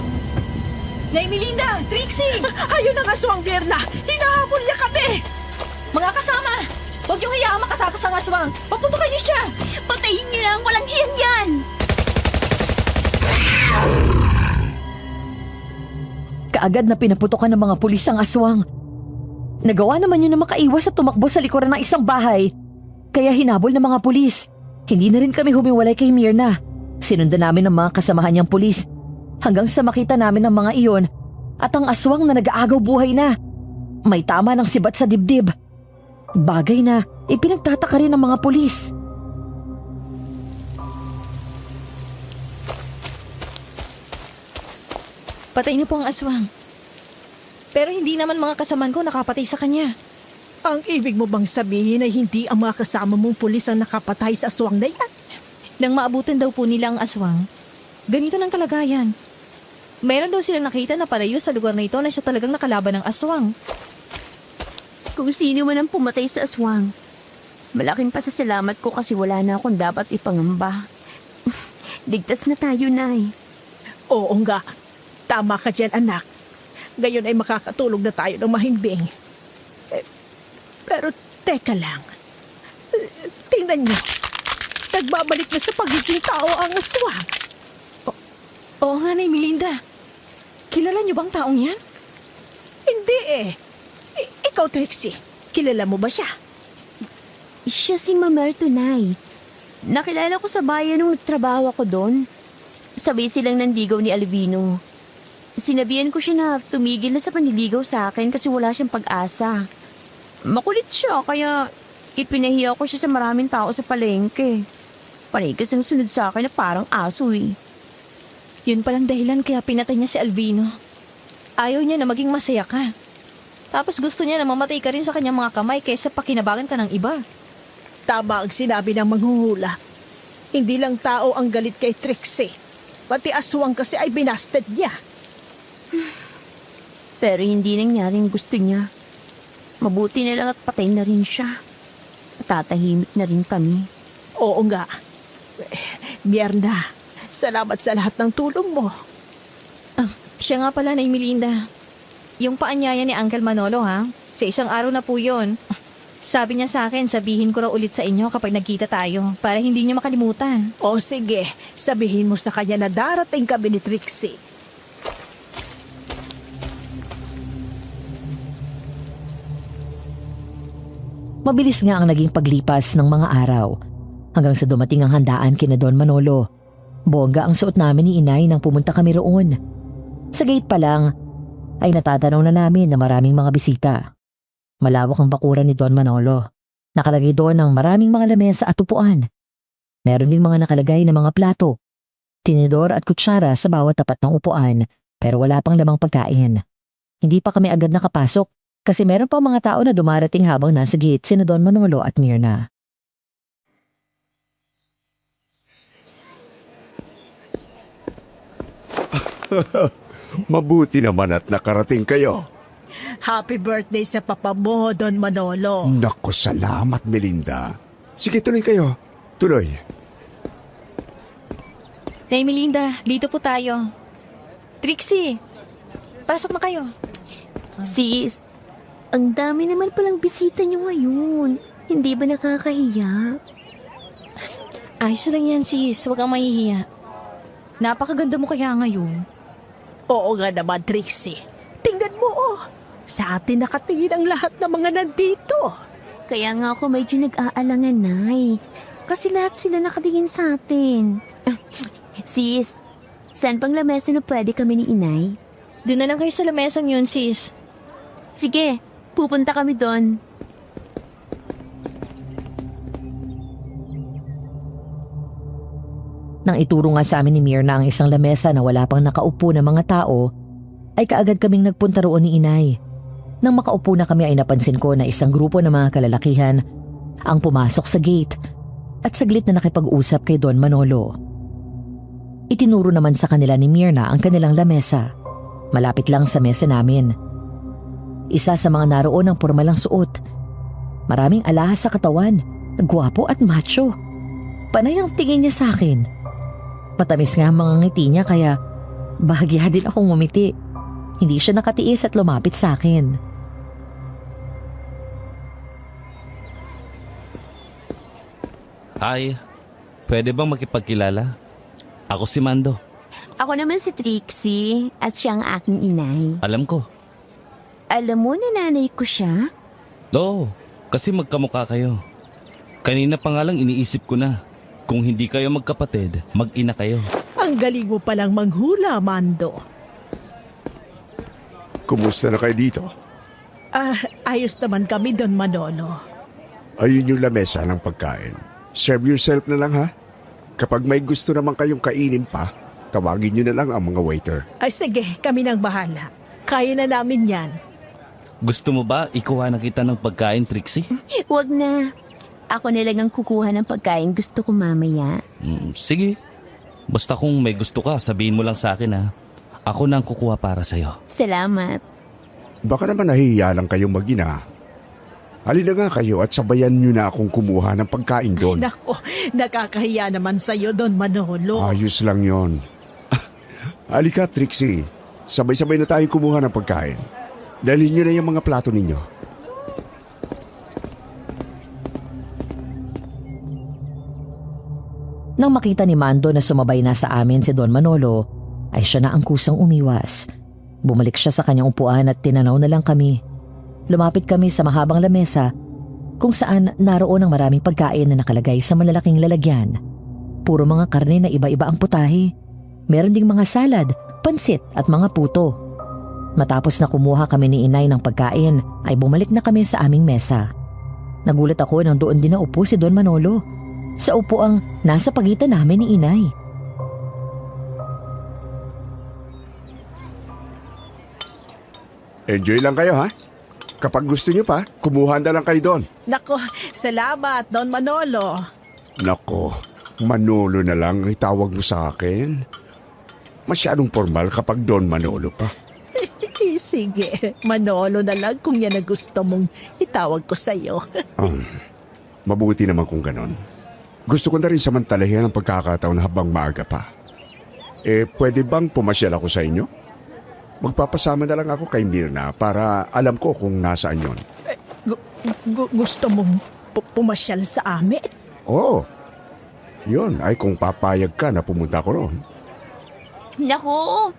Nay Melinda! Trixie! Ayun ang aswang, Birna! Hinahabol niya kami! Mga kasama! Huwag niyong hayaang makatakas ang aswang! Paputukan niyo siya! Patayin niyo lang! Walang hiyang yan! Kaagad na pinaputokan ng mga pulis ang aswang. Nagawa naman yun na makaiwas at tumakbo sa likuran ng isang bahay. Kaya hinabol ng mga pulis. Hindi na rin kami humiwalay kay Mirna. Sinundan namin ng mga kasamahan niyang pulis hanggang sa makita namin ang mga iyon at ang aswang na nag-aagaw buhay na. May tama ng sibat sa dibdib. Bagay na ipinagtataka rin ng mga pulis. Patay niyo po ang aswang. Pero hindi naman mga kasamaan ko nakapatay sa kanya. Ang ibig mo bang sabihin ay hindi ang mga kasama mong pulis ang nakapatay sa aswang na yan? Nang maabutan daw po nila ang aswang, ganito ng kalagayan. Meron daw silang nakita na palayo sa lugar na ito na siya talagang nakalaban ng aswang. Kung sino man ang pumatay sa aswang, malaking pasasalamat ko kasi wala na akong dapat ipangamba. Ligtas na tayo, Nay. Oo nga. Tama ka dyan, anak. Ngayon ay makakatulog na tayo ng mahimbing. Pero teka lang. Tingnan niyo. Nagbabalik na sa pagiging tao ang aswang. Oo nga, Nay Melinda. Kilala niyo bang taong yan? Hindi eh. Ikaw, Trixie, kilala mo ba siya? Siya si Mamerto, Nay. Nakilala ko sa bayan nung nagtrabaho ako doon. Sabay silang nanligaw ni Alvino. Sinabihan ko siya na tumigil na sa panliligaw sa akin kasi wala siyang pag-asa. Makulit siya kaya ipinahiya ko siya sa maraming tao sa palengke. Panay kasing sunod sa akin na parang aso eh. Yun palang dahilan kaya pinatay niya si Alvino. Ayaw niya na maging masaya ka. Tapos gusto niya na mamatay ka rin sa kanyang mga kamay kaysa pakinabangan ka ng iba. Tama ang sinabi ng manghuhula. Hindi lang tao ang galit kay Trixie. Pati aswang kasi ay binasted niya. Pero hindi nangyaring gusto niya. Mabuti na lang at patay na rin siya. Tatahimik na rin kami. Oo nga. Mierna, salamat sa lahat ng tulong mo. Siya nga pala na Melinda. Yung paanyaya ni Uncle Manolo ha? Sa isang araw na po yun. Sabi niya sa akin, sabihin ko raw ulit sa inyo kapag nagkita tayo para hindi niyo makalimutan. O sige, sabihin mo sa kanya na darating kami ni Trixie. Mabilis nga ang naging paglipas ng mga araw hanggang sa dumating ang handaan kina Don Manolo. Bongga ang suot namin ni Inay nang pumunta kami roon. Sa gate pa lang ay natatanaw na namin na maraming mga bisita. Malawak ang bakuran ni Don Manolo. Nakalagay doon ang maraming mga lamesa at upuan. Meron ding mga nakalagay na mga plato, tinidor at kutsara sa bawat tapat ng upuan pero wala pang lamang pagkain. Hindi pa kami agad nakapasok kasi meron pa mga tao na dumarating habang nasa gate sina Don Manolo at Myrna. Mabuti naman at nakarating kayo. Happy birthday sa papa mo, Don Manolo. Naku, salamat Melinda. Sige, tuloy kayo. Tuloy. Nay Melinda, dito po tayo. Trixie, pasok na kayo. Sis, ang dami naman palang bisita niyo ngayon. Hindi ba nakakahiya? Ayos lang yan sis, huwag kang mahihiya. Napakaganda mo kaya ngayon. Oo nga naman, Trixie. Tingnan mo, oh. Sa atin nakatingin ang lahat ng mga nandito. Kaya nga ako medyo nag-aalangan, Nay. Kasi lahat sila nakatingin sa atin. Sis, saan pang lamesa na pwede kami ni Inay? Doon na lang kayo sa lamesang yun sis. Sige, pupunta kami doon. Nang ituro nga sa amin ni Myrna ang isang lamesa na wala pang nakaupo na mga tao, ay kaagad kaming nagpunta roon ni Inay. Nang makaupo na kami ay napansin ko na isang grupo ng mga kalalakihan ang pumasok sa gate at saglit na nakipag-usap kay Don Manolo. Itinuro naman sa kanila ni Myrna ang kanilang lamesa. Malapit lang sa mesa namin. Isa sa mga naroon ang pormalang suot. Maraming alahas sa katawan, gwapo at macho. Panay ang tingin niya sa akin. Matamis nga ang mga ngiti niya kaya bahagya din akong ngumiti. Hindi siya nakatiis at lumapit sa akin. Hi, pwede bang makipagkilala? Ako si Mando. Ako naman si Trixie at siya ang aking inay. Alam ko. Alam mo na nanay ko siya? Oo, kasi magkamukha kayo. Kanina pa nga lang iniisip ko na. Kung hindi kayo magkapatid, mag-ina kayo. Ang galing mo palang manghula, Mando. Kumusta na kayo dito? Ayos naman kami, Don Manolo. Ayun yung lamesa ng pagkain. Serve yourself na lang ha. Kapag may gusto naman kayong kainin pa, tawagin nyo na lang ang mga waiter. Ay sige, kami nang bahala. Kaya na namin yan. Gusto mo ba ikuha na kita ng pagkain, Trixie? Huwag na. Ako na lang ang kukuha ng pagkain gusto ko mamaya. Sige. Basta kung may gusto ka, sabihin mo lang sa akin ha. Ako na ang kukuha para sa'yo. Salamat. Baka naman nahihiya lang kayong mag-ina. Halina nga kayo at sabayan nyo na akong kumuha ng pagkain doon. Nako, nakakahiya naman sa'yo, Don Manolo. Ayos lang yon. Halika, Trixie. Sabay-sabay na tayong kumuha ng pagkain. Dalhin nyo na yung mga plato ninyo. Nang makita ni Mando na sumabay na sa amin si Don Manolo, ay siya na ang kusang umiwas. Bumalik siya sa kanyang upuan at tinanaw na lang kami. Lumapit kami sa mahabang lamesa kung saan naroon ang maraming pagkain na nakalagay sa malalaking lalagyan. Puro mga karne na iba-iba ang putahe. Meron ding mga salad, pansit at mga puto. Matapos na kumuha kami ni Inay ng pagkain ay bumalik na kami sa aming mesa. Nagulat ako nang doon din naupo si Don Manolo. Sa upuang nasa pagitan namin ni Inay. Enjoy lang kayo ha. Kapag gusto nyo pa, kumuha na lang kayo doon. Nako, salamat, Don Manolo. Nako, Manolo na lang ang itawag mo sa akin. masyadong formal kapag Don Manolo pa. Sige, Manolo na lang kung yan ang gusto mong itawag ko sa'yo. Mabuti naman kung ganon. Gusto ko na rin samantalahin ang pagkakataon habang maaga pa. Pwede bang pumasyal ako sa inyo? Magpapasama na lang ako kay Mirna para alam ko kung nasaan yon. Gusto mong pumasyal sa amin? Oo. Yun ay kung papayag ka na pumunta ko roon. Nako,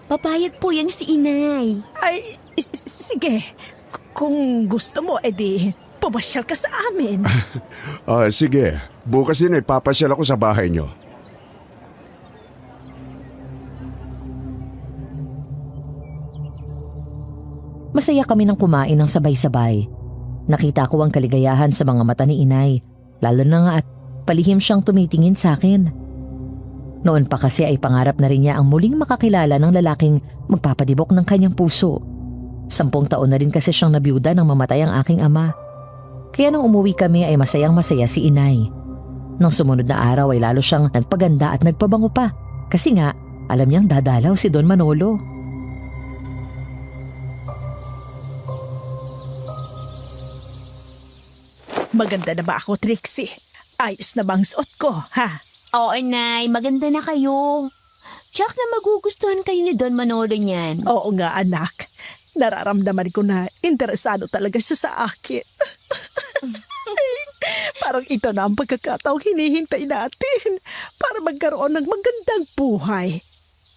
papayag po yan si inay. Ay, sige. Kung gusto mo, edi pumasyal ka sa amin. Sige. Bukas din ay papasyal ako sa bahay nyo. Masaya kami ng kumain ng sabay-sabay. Nakita ko ang kaligayahan sa mga mata ni inay, lalo na nga at palihim siyang tumitingin sa akin. Noon pa kasi ay pangarap na rin niya ang muling makakilala ng lalaking magpapadibok ng kanyang puso. 10 taon na rin kasi siyang nabiyuda nang mamatay ang aking ama. Kaya nang umuwi kami ay masayang-masaya si inay. Nang sumunod na araw ay lalo siyang nagpaganda at nagpabango pa kasi nga alam niyang dadalaw si Don Manolo. Maganda na ba ako, Trixie? Ayos na bang suot ko, ha? Oo, inay, maganda na kayo. Tsak na magugustuhan kayo ni Don Manolo niyan. Oo nga, anak. Nararamdaman ko na interesado talaga siya sa akin. Parang ito na ang pagkakataong hinihintay natin para magkaroon ng magandang buhay.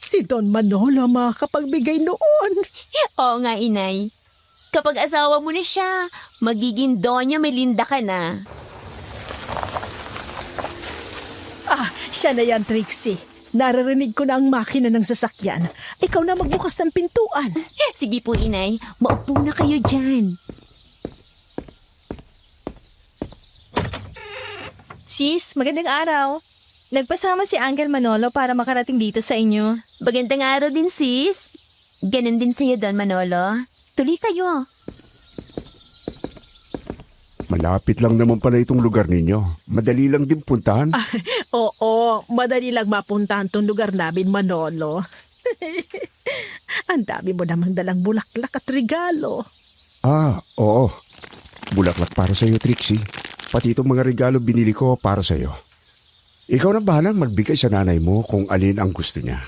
Si Don Manolo ang makakapagbigay noon. Oo nga, inay. Kapag asawa mo na siya, magiging Doña Melinda ka na. Siya na yan, Trixie. Naririnig ko na ang makina ng sasakyan. Ikaw na magbukas ng pintuan. Sige po, inay. Maupo na kayo dyan. Sis, magandang araw. Nagpasama si Uncle Manolo para makarating dito sa inyo. Magandang araw din, sis. Ganon din sa'yo, Don Manolo. Tuloy kayo. Malapit lang naman pala itong lugar ninyo. Madali lang din puntahan. Oo, madali lang mapuntahan tong lugar namin, Manolo. Ang dami mo namang dalang bulaklak at regalo. Oo. Bulaklak para sa'yo, Trixie. Pati itong mga regalo binili ko para sa'yo. Ikaw na bahalang magbigay sa nanay mo kung alin ang gusto niya.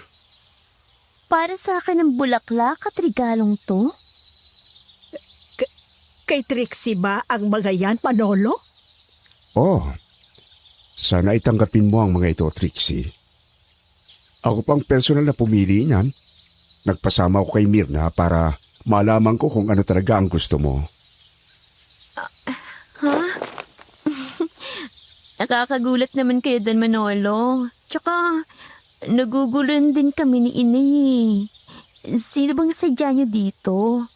Para sa akin ang bulaklak at regalong to? Kay Trixie ba ang mga yan, Manolo? Sana itanggapin mo ang mga ito, Trixie. Ako pang personal na pumili niyan. Nagpasama ko kay Mirna para malaman ko kung ano talaga ang gusto mo. Nakakagulat naman kayo, Don Manolo. Tsaka, nagugulan din kami ni inay. Sino bang sadya niyo dito?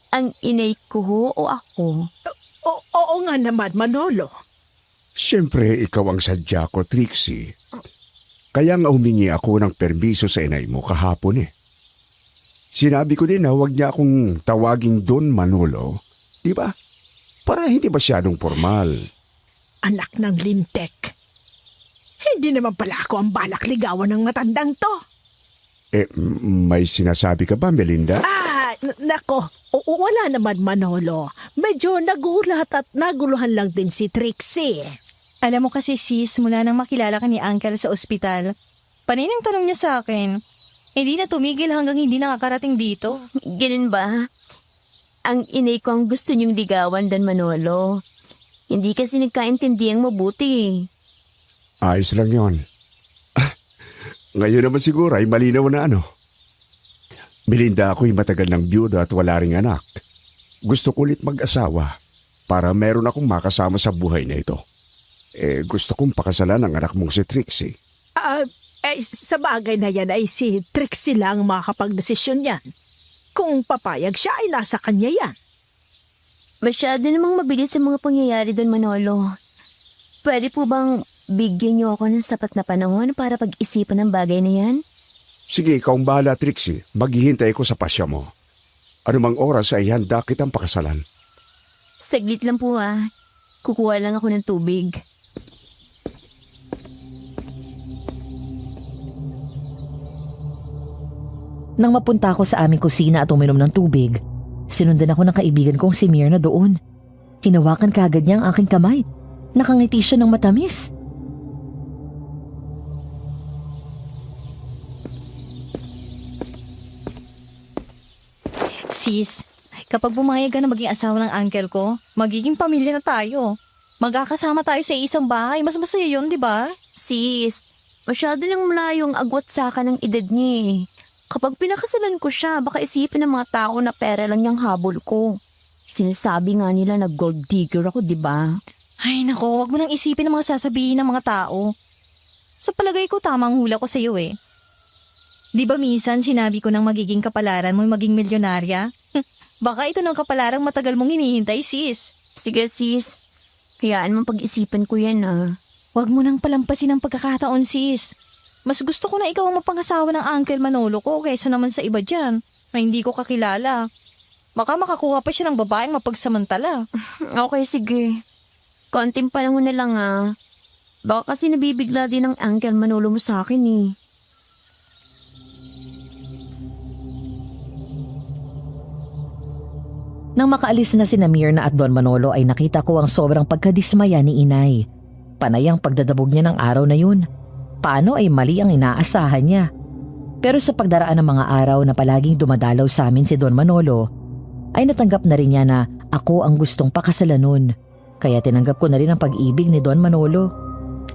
Ang inay ko o ako? Oo nga naman, Manolo. Siyempre, ikaw ang sadya ko, Trixie. Kaya nga humingi ako ng permiso sa inay mo kahapon eh. Sinabi ko din na huwag niya akong tawaging Don Manolo. Di ba? Para hindi masyadong formal. Anak ng lintek. Hindi naman pala ako ang balak ligawan ng matandang to. May sinasabi ka ba, Melinda? Nako, wala naman, Manolo. Medyo nagulat at naguluhan lang din si Trixie. Alam mo kasi sis, mula nang makilala ka ni Uncle sa ospital, paninang tanong niya sa akin, hindi na tumigil hanggang hindi nakakarating dito. Ganun ba? Ang inay ko ang gusto niyong ligawan, Don Manolo. Hindi kasi nagkaintindiyang mabuti. Ayos lang yon. Ngayon naman siguro ay malinaw na ano. Melinda, ako'y matagal ng byuda at wala ring anak. Gusto ko ulit mag-asawa para meron akong makasama sa buhay na ito. Gusto kong pakasalan ang anak mong si Trixie. Sa bagay na yan ay si Trixie lang makakapag-desisyon yan. Kung papayag siya ay nasa kanya yan. Masyado namang mabilis ang mga pangyayari, Don Manolo. Pwede po bang bigyan niyo ako ng sapat na panahon para pag-isipan ng bagay na yan? Sige, ikaw ang bahala, Trixie. Maghihintay ko sa pasya mo. Anumang oras ay handa kitang pakasalan. Saglit lang po Kukuha lang ako ng tubig. Nang mapunta ako sa aming kusina at uminom ng tubig, sinundan ako ng kaibigan kong si Mirna doon. Hinawakan kaagad niya ang aking kamay. Nakangiti siya ng matamis. Sis, kapag pumayag ka na maging asawa ng uncle ko, magiging pamilya na tayo. Magkakasama tayo sa isang bahay. Mas masaya yun, di ba? Sis, masyado nang malayo ang agwat sa akin ng edad niya eh. Kapag pinakasalan ko siya, baka isipin ng mga tao na pera lang niyang habol ko. Sinasabi nga nila na gold digger ako, di ba? Ay nako, wag mo nang isipin ang mga sasabihin ng mga tao. Sa palagay ko, tamang hula ko sa iyo eh. Di ba minsan sinabi ko nang magiging kapalaran mo maging milyonarya? Baka ito ng kapalarang matagal mong hinihintay, sis. Sige sis, hayaan mo pag-isipan ko yan ah. Huwag mo nang palampasin ang pagkakataon, sis. Mas gusto ko na ikaw ang mapangasawa ng Uncle Manolo ko kaysa naman sa iba dyan na hindi ko kakilala. Baka makakuha pa siya ng babaeng mapagsamantala. Okay, sige. Konting panahon na lang ah. Baka kasi nabibigla din ang Uncle Manolo mo sa akin eh. Nang makaalis na sina Mirna at Don Manolo ay nakita ko ang sobrang pagkadismaya ni Inay. Panay ang pagdadabog niya ng araw na yun. Paano ay mali ang inaasahan niya. Pero sa pagdaraan ng mga araw na palaging dumadalaw sa amin si Don Manolo, ay natanggap na rin niya na ako ang gustong pakasalan nun. Kaya tinanggap ko na rin ang pag-ibig ni Don Manolo.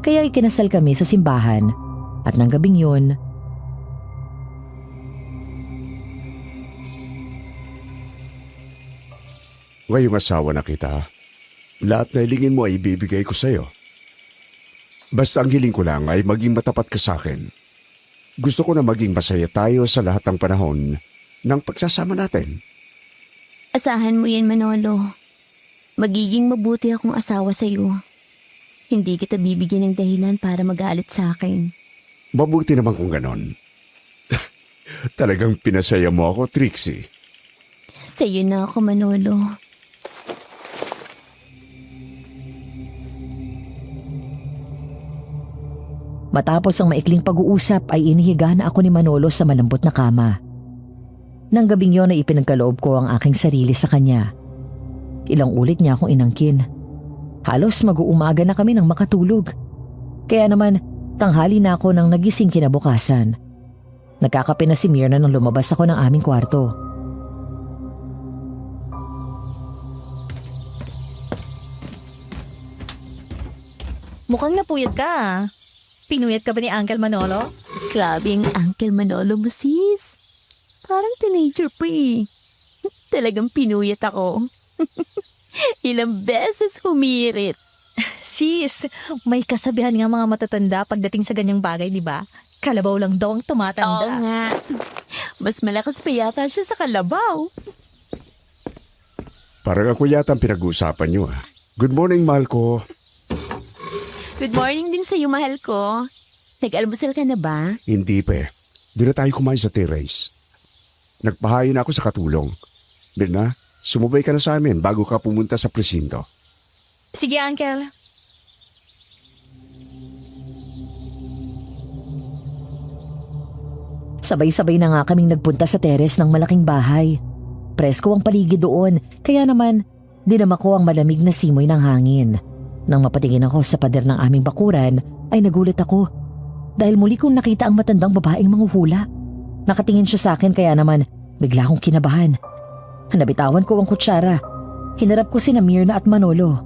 Kaya ikinasal kami sa simbahan. At nang gabing yun, Ngayong asawa na kita, lahat na hilingin mo ay ibibigay ko sa'yo. Basta ang hiling ko lang ay maging matapat ka sa akin. Gusto ko na maging masaya tayo sa lahat ng panahon ng pagsasama natin. Asahan mo yan, Manolo. Magiging mabuti akong asawa sa'yo. Hindi kita bibigyan ng dahilan para magalit sa akin. Mabuti naman kung ganon. Talagang pinasaya mo ako, Trixie. Sa'yo na ako, Manolo. matapos ang maikling pag-uusap ay inihiga na ako ni Manolo sa malambot na kama. Nang gabing yon ay ipinagkaloob ko ang aking sarili sa kanya. Ilang ulit niya akong inangkin. Halos mag-uumaga na kami nang makatulog. Kaya naman, tanghali na ako nang nagising kinabukasan. Nagkakape na si Mirna nang lumabas ako ng aming kwarto. Mukhang napuyat ka ah. Pinuyat ka ba ni Uncle Manolo? Grabe ang Uncle Manolo mo, sis. Parang teenager pa eh. Talagang pinuyat ako. Ilang beses humirit. Sis, may kasabihan nga mga matatanda pagdating sa ganyang bagay, di ba? Kalabaw lang daw ang Oo tumatanda. nga. Mas malakas pa yata siya sa kalabaw. Parang ako yata ang pinag-uusapan niyo ah. Good morning, mahal ko. Good morning din sa'yo, mahal ko. Nag-almusal ka na ba? Hindi pa eh. Doon na tayo kumain sa terrace. Nagpahayin na ako sa katulong. Mirna, sumubay ka na sa amin bago ka pumunta sa presinto. Sige, Uncle. Sabay-sabay na nga kaming nagpunta sa teres ng malaking bahay. Presko ang paligid doon, kaya naman dinama ko ang malamig na simoy ng hangin. Nang mapatingin ako sa pader ng aming bakuran, ay nagulat ako. Dahil muli kong nakita ang matandang babaeng manghuhula. Nakatingin siya sa akin kaya naman bigla akong kinabahan. Nabitawan ko ang kutsara. Hinarap ko sina Mirna at Manolo.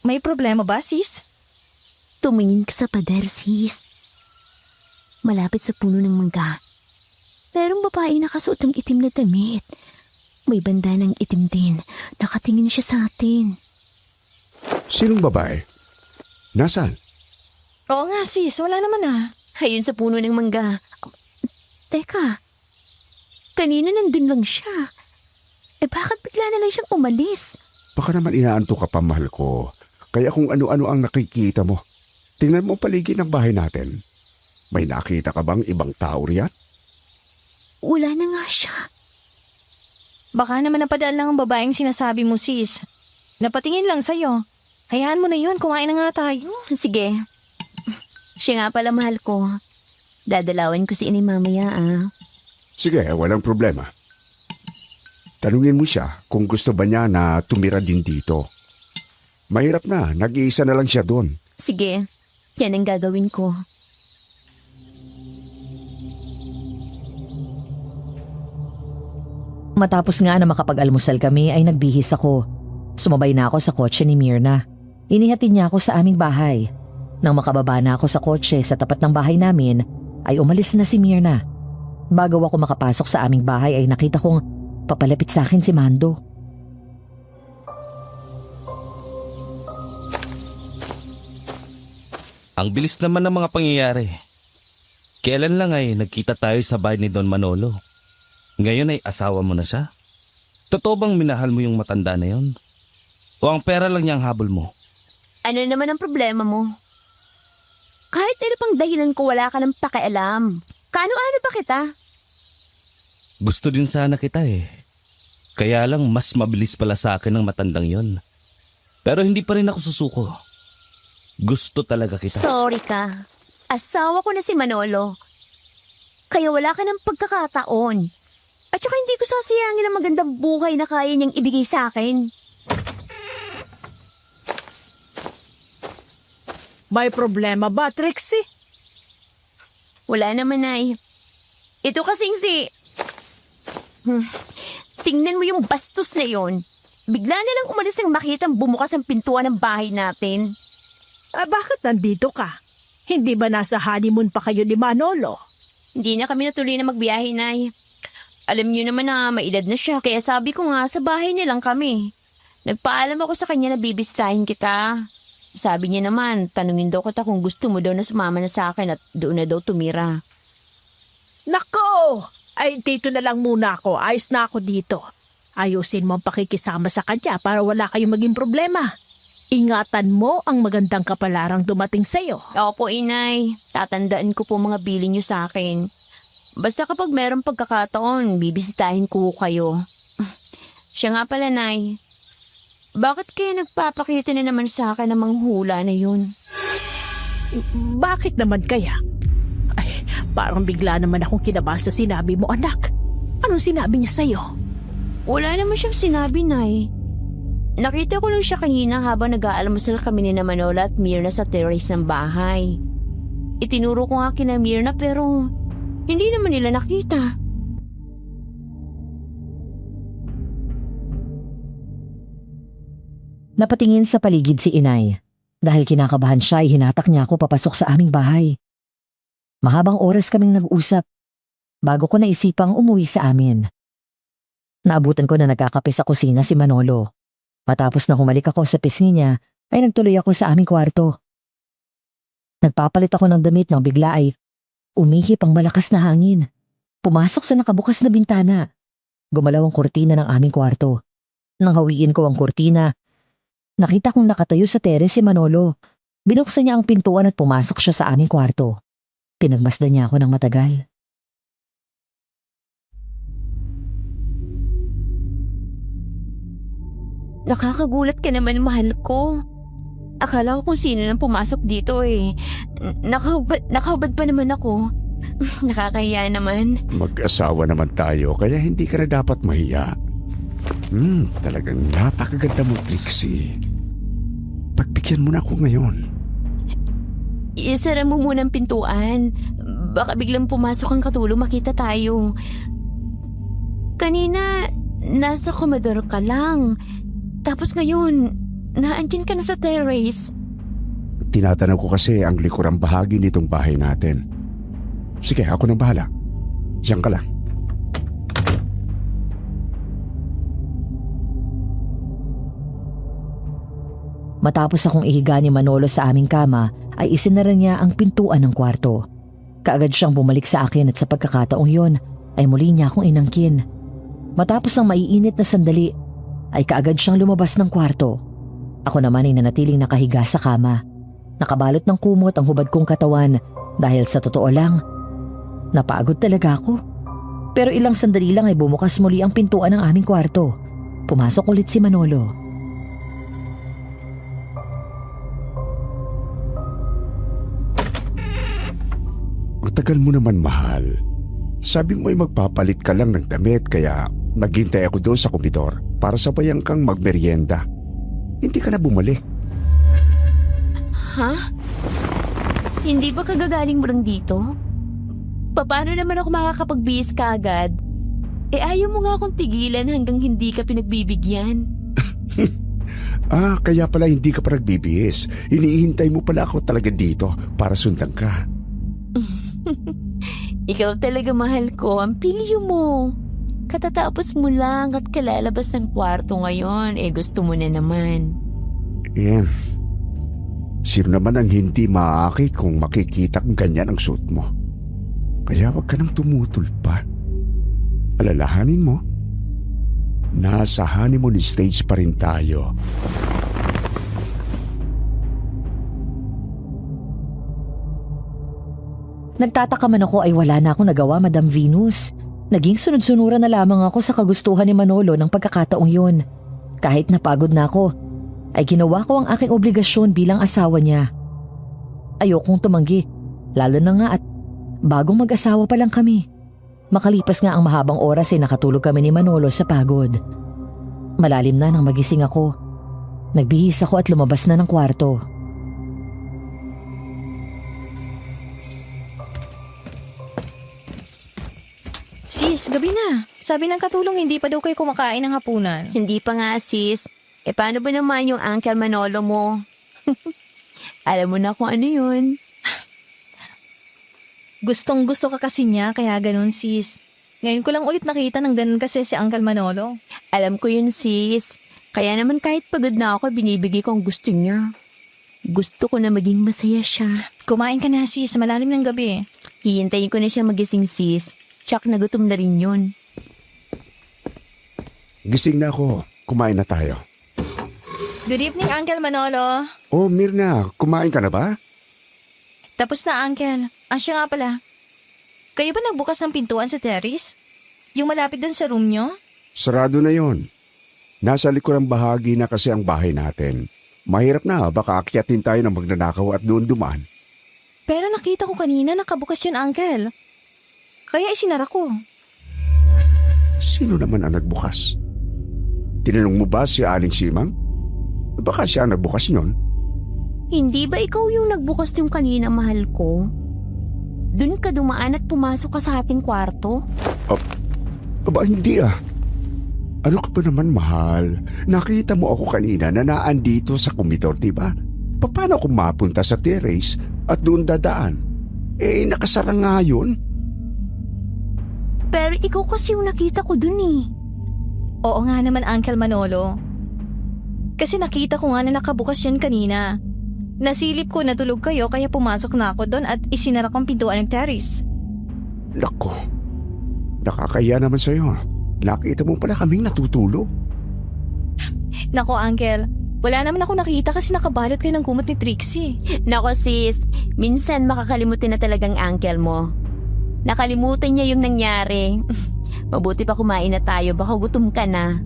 May problema ba, sis? Tumingin ka sa pader, sis. Malapit sa puno ng mangga. Merong babae nakasuot ng itim na damit. May banda ng itim din. Nakatingin siya sa atin. Sinong babae? Nasaan? Oo nga, sis. Wala naman ah. Ayun sa puno ng mangga. Teka, kanina nandun lang siya. Bakit bigla na lang siyang umalis? Baka naman inaanto ka pa, mahal ko. Kaya kung ano-ano ang nakikita mo. Tingnan mo ang paligid ng bahay natin. May nakita ka bang ibang tao riyan? Wala na nga siya. Baka naman napadaan lang ang babaeng sinasabi mo, sis. Napatingin lang sa'yo. Hayaan mo na yun. Kumain na nga tayo. Sige. Siya nga pala, mahal ko. Dadalawan ko si Inay mamaya, ah. Sige, walang problema. Tanungin mo siya kung gusto ba niya na tumira din dito. Mahirap na, nag-iisa na lang siya doon. Sige, yan ang gagawin ko. Matapos nga na makapag-almusal kami ay nagbihis ako. Sumabay na ako sa kotse ni Myrna. Inihatid niya ako sa aming bahay. Nang makababa na ako sa kotse sa tapat ng bahay namin, ay umalis na si Myrna. Bago ako makapasok sa aming bahay ay nakita kong papalapit sa akin si Mando. Ang bilis naman ng mga pangyayari. Kailan lang ay nagkita tayo sa bahay ni Don Manolo? Ngayon ay asawa mo na siya? Totoo bang minahal mo yung matanda na yon? O ang pera lang niya ang habol mo? Ano naman ang problema mo? Kahit ano pang dahilan ko, wala ka ng pakialam. Kaano-ano ba kita? Gusto din sana kita eh. Kaya lang mas mabilis pala sa akin ang matandang yon. Pero hindi pa rin ako susuko. Gusto talaga kita. Sorry ka. Asawa ko na si Manolo. Kaya wala ka ng pagkakataon. At saka hindi ko sasayangin ang magandang buhay na kaya niyang ibigay sa akin. May problema ba, Trixie? Wala naman, ay. Ito kasing si... Tingnan mo yung bastos na yon. Bigla na lang umalis nang makitang bumukas ang pintuan ng bahay natin. Bakit nandito ka? Hindi ba nasa honeymoon pa kayo ni Manolo? Hindi na kami natuloy na magbiyahe, Nay. Alam niyo naman na maedad na siya, kaya sabi ko nga sa bahay nilang kami. Nagpaalam ako sa kanya na bibisitahin kita. Sabi niya naman, tanungin daw kita kung gusto mo daw na sumama na sa akin at doon na daw tumira. Nako! Ay, dito na lang muna ako. Ayos na ako dito. Ayusin mo ang pakikisama sa kanya para wala kayong maging problema. Ingatan mo ang magandang kapalarang dumating sa'yo. Opo, Inay. Tatandaan ko po mga bili niyo sa akin. Basta kapag merong pagkakataon, bibisitahin ko kayo. Siya nga pala, Nay. Bakit kaya nagpapakita na naman sa akin ang manghula na yun? Bakit naman kaya? Ay, parang bigla naman akong kinabahan sa sinabi mo, anak. Anong sinabi niya sa'yo? Wala naman siyang sinabi, Nay. Nakita ko lang siya kanina habang nag-aalmusal kami ni Manolo at Myrna sa terrace ng bahay. Itinuro ko nga kina Myrna pero hindi naman nila nakita. Napatingin sa paligid si Inay. Dahil kinakabahan siya ay hinatak niya ako papasok sa aming bahay. Mahabang oras kaming nag-usap bago ko naisipang umuwi sa amin. Naabutan ko na nagkakape sa kusina si Manolo. Matapos na humalik ako sa pisngi niya, ay nagtuloy ako sa aming kwarto. Nagpapalit ako ng damit nang bigla ay umihip ang malakas na hangin. Pumasok sa nakabukas na bintana. Gumalaw ang kurtina ng aming kwarto. Nang hawiin ko ang kurtina, nakita kong nakatayo sa terrace si Manolo. Binuksan niya ang pintuan at pumasok siya sa aming kwarto. Pinagmasdan niya ako ng matagal. Nakakagulat ka naman, mahal ko. Akala ko kung sino nang pumasok dito eh. Nakahubad pa naman ako. Nakakahiya naman. Mag-asawa naman tayo kaya hindi ka na dapat mahiya. Talagang napakaganda mo, Trixie. Pagbigyan mo na ako ngayon. Isara mo muna ang pintuan. Baka biglang pumasok ang katulong makita tayo. Kanina, nasa komedor ka lang. Tapos ngayon, naandyan ka na sa terrace. Tinatanong ko kasi ang likurang bahagi nitong bahay natin. Sige, ako nang bahala. Diyan ka lang. Matapos akong ihiga ni Manolo sa aming kama, ay isinara niya ang pintuan ng kwarto. Kaagad siyang bumalik sa akin at sa pagkakataong yon, ay muli niya akong inangkin. Matapos ang maiinit na sandali, ay kaagad siyang lumabas ng kwarto. Ako naman ay nanatiling nakahiga sa kama. Nakabalot ng kumot ang hubad kong katawan dahil sa totoo lang, napagod talaga ako. Pero ilang sandali lang ay bumukas muli ang pintuan ng aming kwarto. Pumasok ulit si Manolo. tagal mo naman, mahal. Sabi mo ay magpapalit ka lang ng damit kaya naghintay ako doon sa komedor para sabayan kang magmeryenda. Hindi ka na bumalik. Ha? Hindi ba kagagaling mo lang dito? Paano naman ako makakapagbihis kaagad? Ayaw mo nga akong tigilan hanggang hindi ka pinagbibigyan. Kaya pala hindi ka pa nagbibihis. Iniihintay mo pala ako talaga dito para sundan ka. Ikaw talaga mahal ko, ang pilyo mo. Katatapos mo lang at kalalabas ng kwarto ngayon, gusto mo na naman. Sino naman ang hindi maaakit kung makikita kang ganyan ang suot mo? Kaya wag ka nang tumutol pa. Alalahanin mo, nasa honeymoon stage pa rin tayo. Nagtataka man ako ay wala na akong nagawa, Madam Venus. Naging sunod-sunuran na lamang ako sa kagustuhan ni Manolo ng pagkakataong yun. Kahit napagod na ako, ay ginawa ko ang aking obligasyon bilang asawa niya. Ayokong tumanggi, lalo na nga at bagong mag-asawa pa lang kami. Makalipas nga ang mahabang oras ay nakatulog kami ni Manolo sa pagod. Malalim na nang magising ako. Nagbihis ako at lumabas na ng kwarto. Sis, gabi na. Sabi ng katulong hindi pa daw kayo kumakain ng hapunan. Hindi pa nga sis. Paano ba naman yung Uncle Manolo mo? Alam mo na kung ano yun. Gustong gusto ka kasi niya, kaya ganun sis. Ngayon ko lang ulit nakita ng ganun kasi si Uncle Manolo. Alam ko yun sis. Kaya naman kahit pagod na ako, binibigay ko ang gusto niya. Gusto ko na maging masaya siya. Kumain ka na sis, malalim ng gabi. Hihintayin ko na siya magising sis. Tsak na gutom na rin yun. Gising na ako. Kumain na tayo. Good evening, Uncle Manolo. Oh, Mirna, kumain ka na ba? Tapos na, Uncle. Siya nga pala. Kayo ba nagbukas ng pintuan sa terrace? Yung malapit dun sa room nyo? Sarado na yon. Nasa likurang bahagi na kasi ang bahay natin. Mahirap na, baka akyatin tayo ng magnanakaw at doon dumaan. Pero nakita ko kanina nakabukas yun, Uncle. Kaya isinara ko. Sino naman ang nagbukas? Tinanong mo ba si Aling Simang? Baka siya ang nagbukas nyon. Hindi ba ikaw yung nagbukas yung kanina, mahal ko? Doon ka dumaan at pumasok ka sa ating kwarto? Aba, hindi ah. Ano ka ba naman, mahal? Nakita mo ako kanina na naandito sa komedor, diba? Paano ako mapunta sa terrace at doon dadaan? Nakasara nga yun. Pero ikaw kasi yung nakita ko dun eh. Oo nga naman, Uncle Manolo. Kasi nakita ko nga na nakabukas yun kanina. Nasilip ko na tulog kayo kaya pumasok na ako doon at isinara kong pintuan ng terrace. Nako, nakakaya naman sa'yo. Nakita mo pala kaming natutulog. Nako, Uncle. Wala naman ako nakita kasi nakabalot kayo ng kumot ni Trixie. Nako sis, minsan makakalimutin na talagang uncle mo. Nakalimutan niya yung nangyari. Mabuti pa kumain na tayo, baka gutom ka na.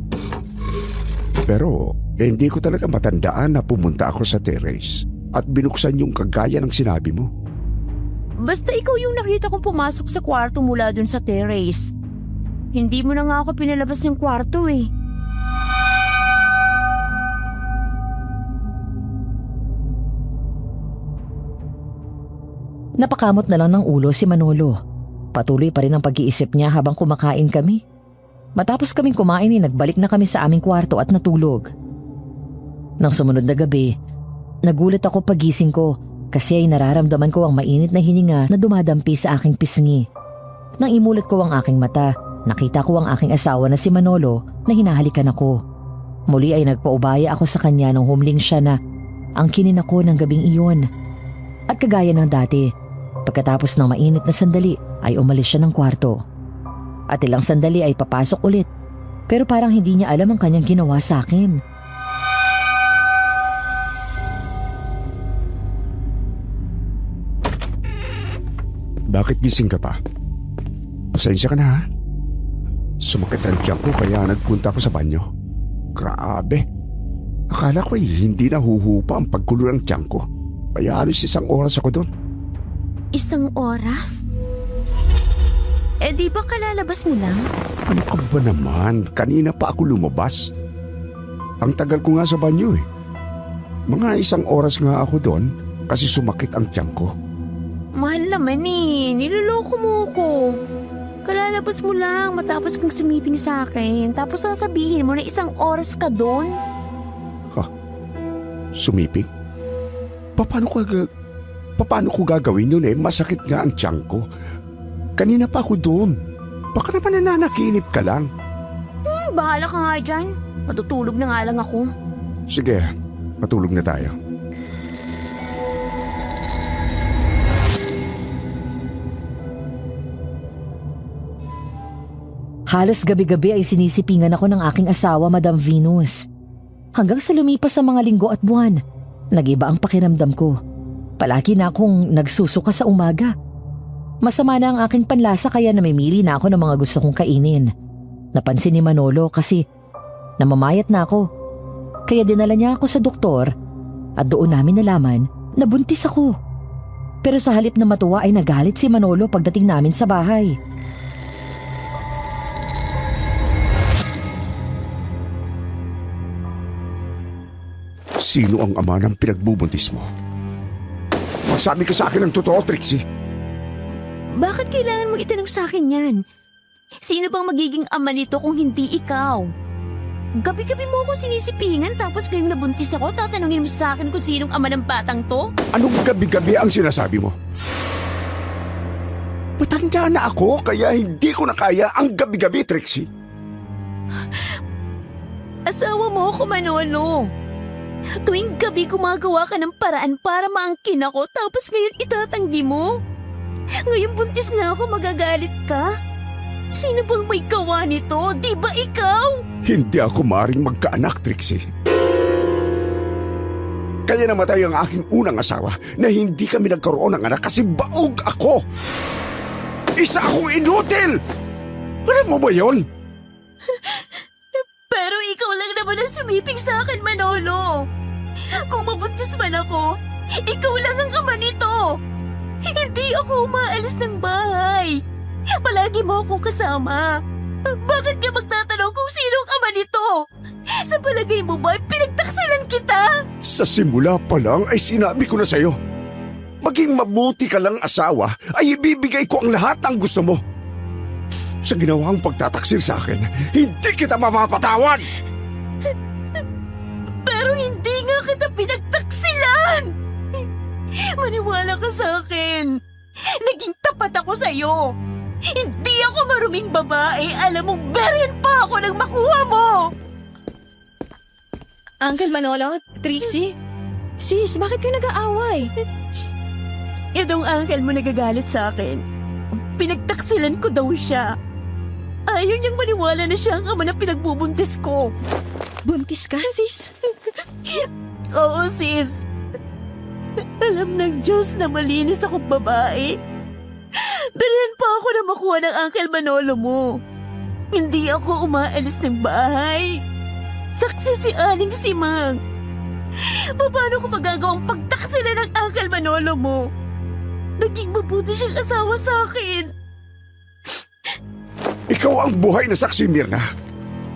Pero hindi ko talaga matandaan na pumunta ako sa terrace at binuksan yung kagaya ng sinabi mo. Basta ikaw yung nakita kong pumasok sa kwarto mula dun sa terrace. Hindi mo na nga ako pinalabas ng kwarto eh. Napakamot na lang ng ulo si Manolo. Patuloy pa rin ang pag-iisip niya habang kumakain kami. Matapos kaming kumain nagbalik na kami sa aming kwarto at natulog. Nang sumunod na gabi, nagulat ako pagising ko kasi ay nararamdaman ko ang mainit na hininga na dumadampi sa aking pisngi. Nang imulat ko ang aking mata, nakita ko ang aking asawa na si Manolo na hinahalikan ako. Muli ay nagpaubaya ako sa kanya nung humling siya na angkinin ako ng gabing iyon. At kagaya ng dati, pagkatapos ng mainit na sandali ay umalis siya ng kwarto. At ilang sandali ay papasok ulit, pero parang hindi niya alam ang kanyang ginawa sa akin. Bakit gising ka pa? Pasensya ka na ha? Sumakit ang tiyan ko kaya nagpunta ako sa banyo. Grabe. Akala ko hindi na huhupa ang pagkulo ng tiyan ko. Kaya alos 1 oras ako doon. 1 oras? di ba kalalabas mo lang? Ano ka ba naman? Kanina pa ako lumabas. Ang tagal ko nga sa banyo eh. Mga 1 oras nga ako doon kasi sumakit ang tiyan ko. Mahal naman eh. Niloloko mo ko. Kalalabas mo lang matapos kong sumiping sa akin. Tapos sasabihin mo na 1 oras ka doon. Sumiping? Paano ko gagawin yun eh? Masakit nga ang tiyan ko. Kanina pa ako doon. Baka naman nananaginip ka lang. Bahala ka nga dyan. Matutulog na nga lang ako. Sige, matulog na tayo. Halos gabi-gabi ay sinisipingan ako ng aking asawa, Madam Venus. Hanggang sa lumipas sa mga linggo at buwan, nag-iba ang pakiramdam ko. Palagi na akong nagsusuka sa umaga. Masama na ang aking panlasa kaya namimili na ako ng mga gusto kong kainin. Napansin ni Manolo kasi namamayat na ako. Kaya dinala niya ako sa doktor at doon namin nalaman na buntis ako. Pero sa halip na matuwa ay nagalit si Manolo pagdating namin sa bahay. Sino ang ama ng pinagbubuntis mo? Magsabi ka sa akin ng totoo, Trixie. Bakit kailangan mo itanong sa akin yan? Sino bang magiging ama nito kung hindi ikaw? Gabi-gabi mo ako sinisipingan tapos ngayong nabuntis ako, tatanungin mo sa akin kung sinong ama ng batang to? Anong gabi-gabi ang sinasabi mo? Matanda na ako kaya hindi ko na kaya ang gabi-gabi, Trixie. Asawa mo ako, Manolo. Tuwing gabi gumagawa ka ng paraan para maangkin ako tapos ngayon itatanggi mo? Ngayon buntis na ako, magagalit ka? Sino bang may gawa nito? Di ba ikaw? Hindi ako maaaring magkaanak, Trixie. Kaya namatay ang aking unang asawa na hindi kami nagkaroon ng anak kasi baog ako. Isa akong inutil! Alam mo ba yon? Pero ikaw lang naman ang sumiping sa akin, Manolo. Kung mabuntis man ako, ikaw lang ang ama nito. Hindi ako umaalis ng bahay. Palagi mo akong kasama. Bakit ka magtatanong kung sino ang ama nito? Sa palagay mo ba, pinagtaksilan kita? Sa simula pa lang ay sinabi ko na sa'yo. Maging mabuti ka lang asawa ay ibibigay ko ang lahat ng gusto mo. Sa ginawang pagtataksil sa akin, hindi kita mamapatawan! Pero hindi nga kita pinagtaksilan! Maniwala ka sa akin. Naging tapat ako sa'yo. Hindi ako maruming babae. Alam mo, berian pa ako nang makuha mo! Uncle Manolo, Trixie? Sis, bakit kayo nag-aaway? Itong uncle mo nagagalit sa akin. Pinagtaksilan ko daw siya. Ayaw niyang maniwala na siya ang ama na pinagbubuntis ko. Buntis ka, sis? Oo, sis. Alam ng Diyos na malinis akong babae. Berian pa ako na makuha ng Uncle Manolo mo. Hindi ako umaalis ng bahay. Saksi si Aling Simang. Paano ko magagawang pagtaksilan ng Uncle Manolo mo? Naging mabuti siyang asawa sa akin. Ikaw ang buhay na saksi, Mirna.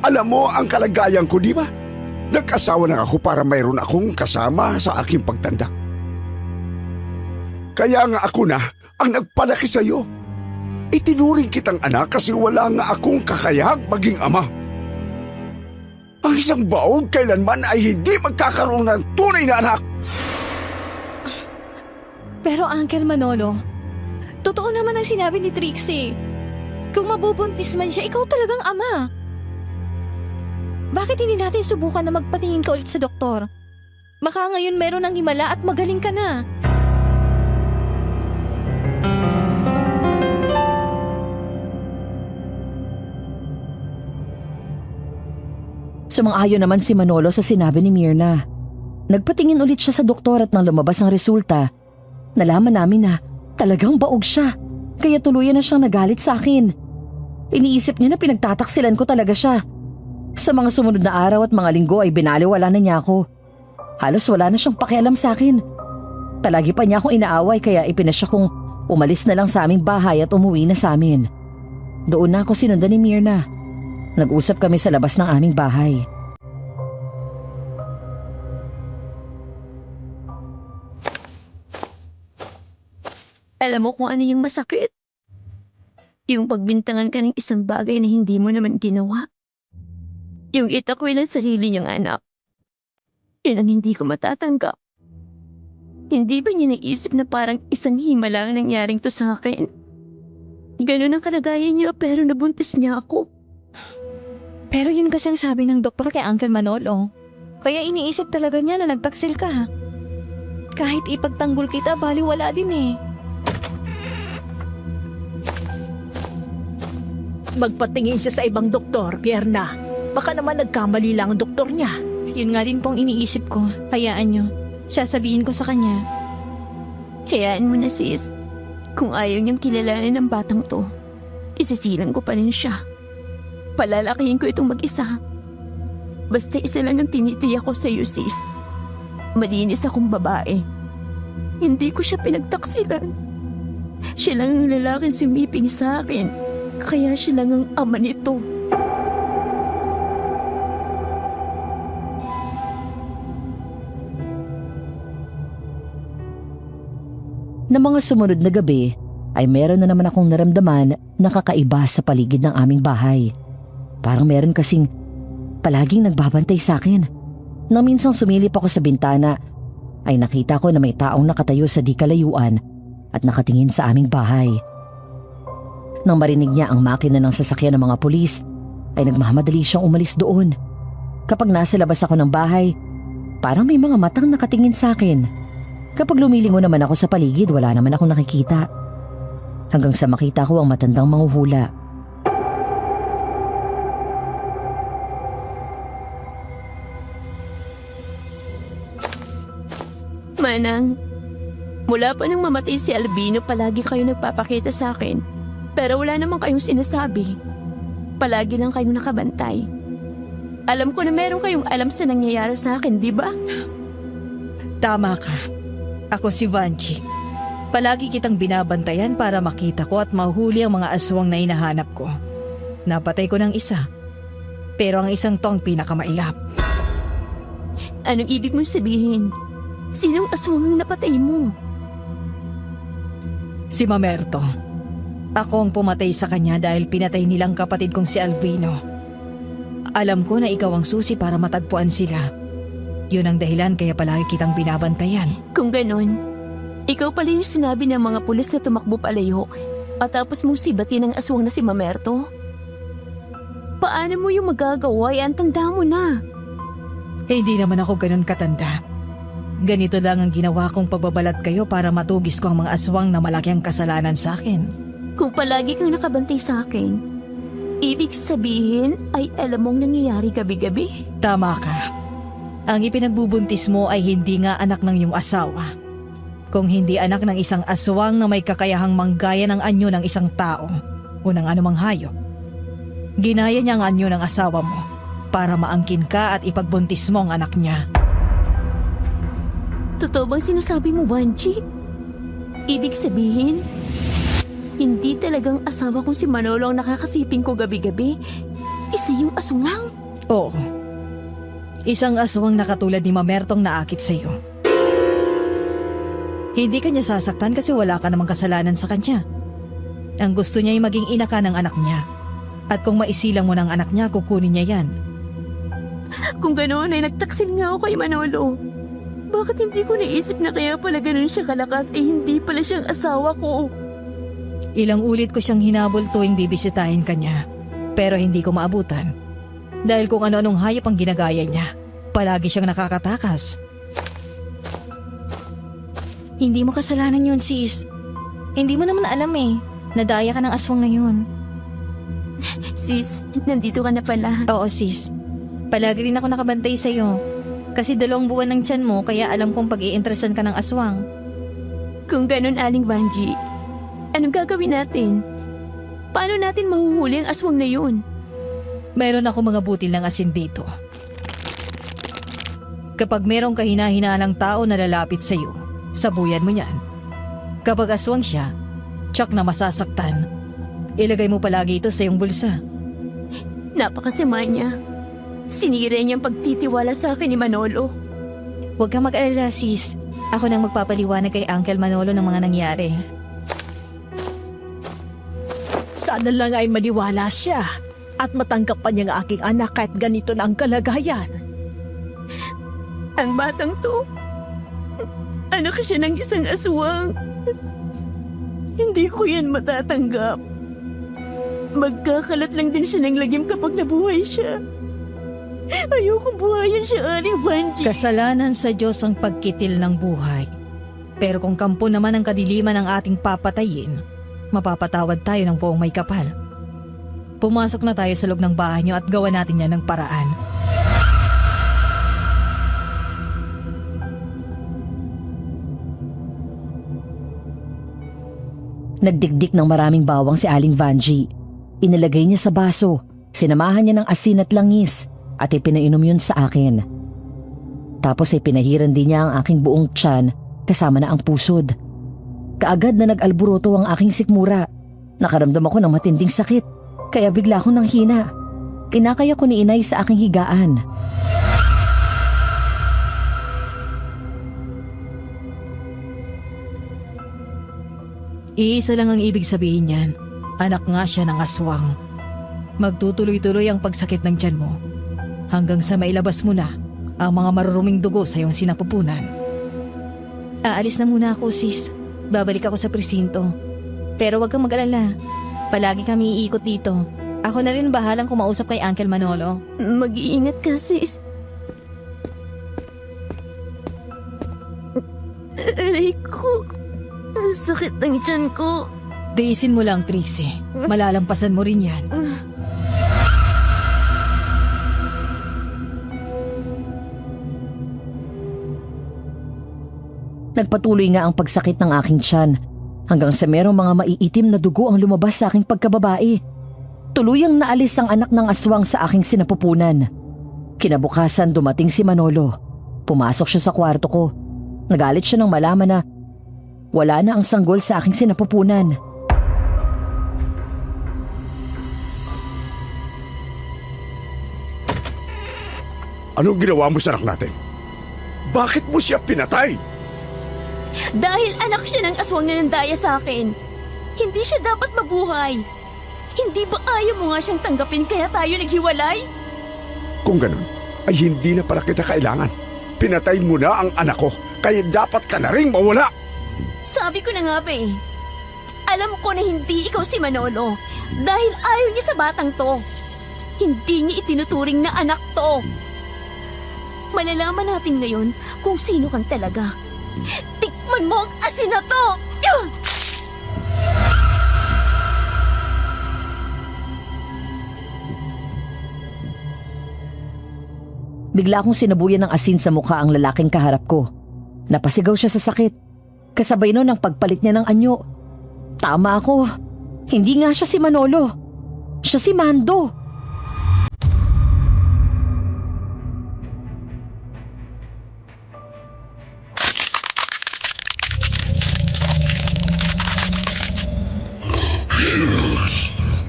Alam mo ang kalagayan ko, di ba? Nag-asawa na ako para mayroon akong kasama sa aking pagtanda. Kaya nga ako na ang nagpalaki sa'yo. Itinuring kitang anak kasi wala nga akong kakayahang maging ama. Ang isang baog kailanman ay hindi magkakaroon ng tunay na anak. Pero Uncle Manolo, totoo naman ang sinabi ni Trixie. Kung mabubuntis man siya, ikaw talagang ama. Bakit hindi natin subukan na magpatingin ka ulit sa doktor? Baka ngayon meron ng himala at magaling ka na. Sumang-ayon naman si Manolo sa sinabi ni Mirna. Nagpatingin ulit siya sa doktor at nang lumabas ang resulta, nalaman namin na talagang baog siya. Kaya tuluyan na siyang nagalit sa akin. Iniisip niya na pinagtataksilan ko talaga siya. Sa mga sumunod na araw at mga linggo ay binaliwala na niya ako. Halos wala na siyang pakialam sa akin. Palagi pa niya akong inaaway kaya ipinasya kong umalis na lang sa aming bahay at umuwi na sa amin. Doon na ako sinundan ni Myrna. Nag-usap kami sa labas ng aming bahay. Alam mo kung ano yung masakit? Yung pagbintangan ka ng isang bagay na hindi mo naman ginawa. Yung itakwil ng sarili niyang anak. Yun ang hindi ko matatanggap. Hindi ba niya naisip na parang isang himala ang nangyaring to sa akin? Ganun ang kalagayan niya pero nabuntis niya ako. Pero yun kasi ang sabi ng doktor kay Uncle Manolo. Kaya iniisip talaga niya na nagtaksil ka. Kahit ipagtanggol kita, baliwala din eh. Magpatingin siya sa ibang doktor, Myrna. Baka naman nagkamali lang ang doktor niya. Yun nga din pong iniisip ko. Hayaan nyo. Sasabihin ko sa kanya. Hayaan mo na sis. Kung ayaw niyang kilalanin ng batang to, isisilang ko pa rin siya. Palalakihin ko itong mag-isa. Basta isa lang ang tinitiyak ko sa iyo sis. Malinis akong babae. Hindi ko siya pinagtaksilan. Siya lang ang lalaking sumiping sa akin. Kaya siya lang ang ama nito. Na mga sumunod na gabi ay meron na naman akong naramdaman na kakaiba sa paligid ng aming bahay. Parang meron kasing palaging nagbabantay sa akin. Nang minsang sumilip ako sa bintana ay nakita ko na may taong nakatayo sa di kalayuan at nakatingin sa aming bahay. Nang marinig niya ang makina ng sasakyan ng mga pulis, ay nagmamadali siyang umalis doon. Kapag nasa labas ako ng bahay, parang may mga matang nakatingin sa akin. Kapag lumilingon naman ako sa paligid, wala naman akong nakikita. Hanggang sa makita ko ang matandang manghuhula. Manang, mula pa nang mamatay si Albino, palagi kayo nagpapakita sa akin. Pero wala naman kayong sinasabi. Palagi lang kayong nakabantay. Alam ko na meron kayong alam sa nangyayari sa akin, di ba? Tama ka. Ako si Vanchi. Palagi kitang binabantayan para makita ko at mahuli ang mga aswang na hinahanap ko. Napatay ko ng isa. Pero ang isang to ang pinakamailap. Anong ibig mong sabihin? Sinong aswang ang napatay mo? Si Mamerto. Ako ang pumatay sa kanya dahil pinatay nilang kapatid kong si Alvino. Alam ko na ikaw ang susi para matagpuan sila. Yun ang dahilan kaya palagi kitang binabantayan. Kung ganon, ikaw pala yung sinabi ng mga pulis na tumakbo palayo at tapos mong sibatin ang aswang na si Mamerto? Paano mo yung magagawa? Ang tanda mo na. Hindi naman ako ganon katanda. Ganito lang ang ginawa kong pagbabalat kayo para matugis ko ang mga aswang na malaki ang kasalanan sa akin. Kung palagi kang nakabantay sa akin, ibig sabihin ay alam mong nangyayari gabi-gabi? Tama ka. Ang ipinagbubuntis mo ay hindi nga anak ng iyong asawa. Kung hindi anak ng isang aswang na may kakayahang manggaya ng anyo ng isang tao o ng anumang hayop. Ginaya niya ang anyo ng asawa mo para maangkin ka at ipagbuntis mo ang anak niya. Totoo bang sinasabi mo, Vanchi? Ibig sabihin, hindi talagang asawa kong si Manolo ang nakakasiping ko gabi-gabi. Isa yung aswang? Oo. Isang aswang na katulad ni Mamertong naakit sa iyo. Hindi ka niya sasaktan kasi wala ka namang kasalanan sa kanya. Ang gusto niya ay maging ina ka ng anak niya. At kung maisilang mo ng anak niya, kukunin niya yan. Kung ganoon ay nagtaksil nga ako kay Manolo. Bakit hindi ko naisip na kaya pala ganun siya kalakas hindi pala siyang asawa ko? Ilang ulit ko siyang hinabol tuwing bibisitahin ka niya. Pero hindi ko maabutan. Dahil kung ano-anong hayop ang ginagaya niya, palagi siyang nakakatakas. Hindi mo kasalanan yun, sis. Hindi mo naman alam eh. Nadaya ka ng aswang na yun. Sis, nandito ka na pala. Oo, sis. Palagi rin ako nakabantay sa'yo. Kasi 2 buwan ng tiyan mo kaya alam kong pag-iinteresan ka ng aswang. Kung ganun, Aling Vanji, anong gagawin natin? Paano natin mahuhuli ang aswang na yun? Mayroon ako mga butil ng asin dito. Kapag merong kahina-hinalang tao na lalapit sa iyo, sabuyan mo yan. Kapag aswang siya, tsak na masasaktan, Ilagay mo palagi ito sa iyong bulsa. Napakasama niya. Sinira niyang pagtitiwala sa akin ni Manolo. Huwag kang mag-alala, sis. Ako nang magpapaliwanag kay Uncle Manolo ng mga nangyari. Sana lang ay maniwala siya at matanggap pa niya ang aking anak kahit ganito na ang kalagayan. Ang batang to, anak siya ng isang aswang. Hindi ko yan matatanggap. Magkakalat lang din siya ng lagim kapag nabuhay siya. Ayokong buhayan siya, Aling Vanji. Kasalanan sa Diyos ang pagkitil ng buhay. Pero kung kampo naman ang kadiliman ang ating papatayin, mapapatawad tayo ng buong may kapal. Pumasok na tayo sa loob ng bahay niyo at gawa natin yan ng paraan. Nagdikdik ng maraming bawang si Aling Vanji. Inilagay niya sa baso, sinamahan niya ng asin at langis at ipinainom yun sa akin. Tapos ay pinahiran din niya ang aking buong tiyan kasama na ang pusod. Kaagad na nag-alburoto ang aking sikmura. Nakaramdam ako ng matinding sakit, kaya bigla akong nanghina. Kinakaya ko ni inay sa aking higaan. Iisa lang ang ibig sabihin niyan. Anak nga siya ng aswang. Magtutuloy-tuloy ang pagsakit ng tiyan mo hanggang sa mailabas mo na ang mga maruruming dugo sa iyong sinapupunan. Aalis na muna ako, sis. Babalik ako sa presinto. Pero huwag kang mag-alala. Palagi kami iikot dito. Ako na rin bahalang kumausap kay Uncle Manolo. Mag-iingat ka, sis. Aray ko. Sakit ng tiyan ko. Tiisin mo lang, Trixie. Malalampasan mo rin yan. Nagpatuloy nga ang pagsakit ng aking tiyan hanggang sa merong mga maiitim na dugo ang lumabas sa aking pagkababae. Tuluyang naalis ang anak ng aswang sa aking sinapupunan. Kinabukasan dumating si Manolo. Pumasok siya sa kwarto ko. Nagalit siya nang malaman na wala na ang sanggol sa aking sinapupunan. Anong ginawa mo sa anak natin? Bakit mo siya pinatay? Dahil anak siya ng aswang na nandaya sa akin. Hindi siya dapat mabuhay. Hindi ba ayaw mo nga siyang tanggapin kaya tayo naghiwalay? Kung ganun, ay hindi na pala kita kailangan. Pinatay mo na ang anak ko, kaya dapat ka na rin mawala. Sabi ko na nga ba eh. Alam ko na hindi ikaw si Manolo dahil ayaw niya sa batang to. Hindi niya itinuturing na anak to. Malalaman natin ngayon kung sino kang talaga. Tikman mo ang asin na to! Bigla akong sinabuyan ng asin sa mukha ang lalaking kaharap ko. Napasigaw siya sa sakit. Kasabay nun ang pagpalit niya ng anyo. Tama ako. Hindi nga siya si Manolo. Siya si Mando.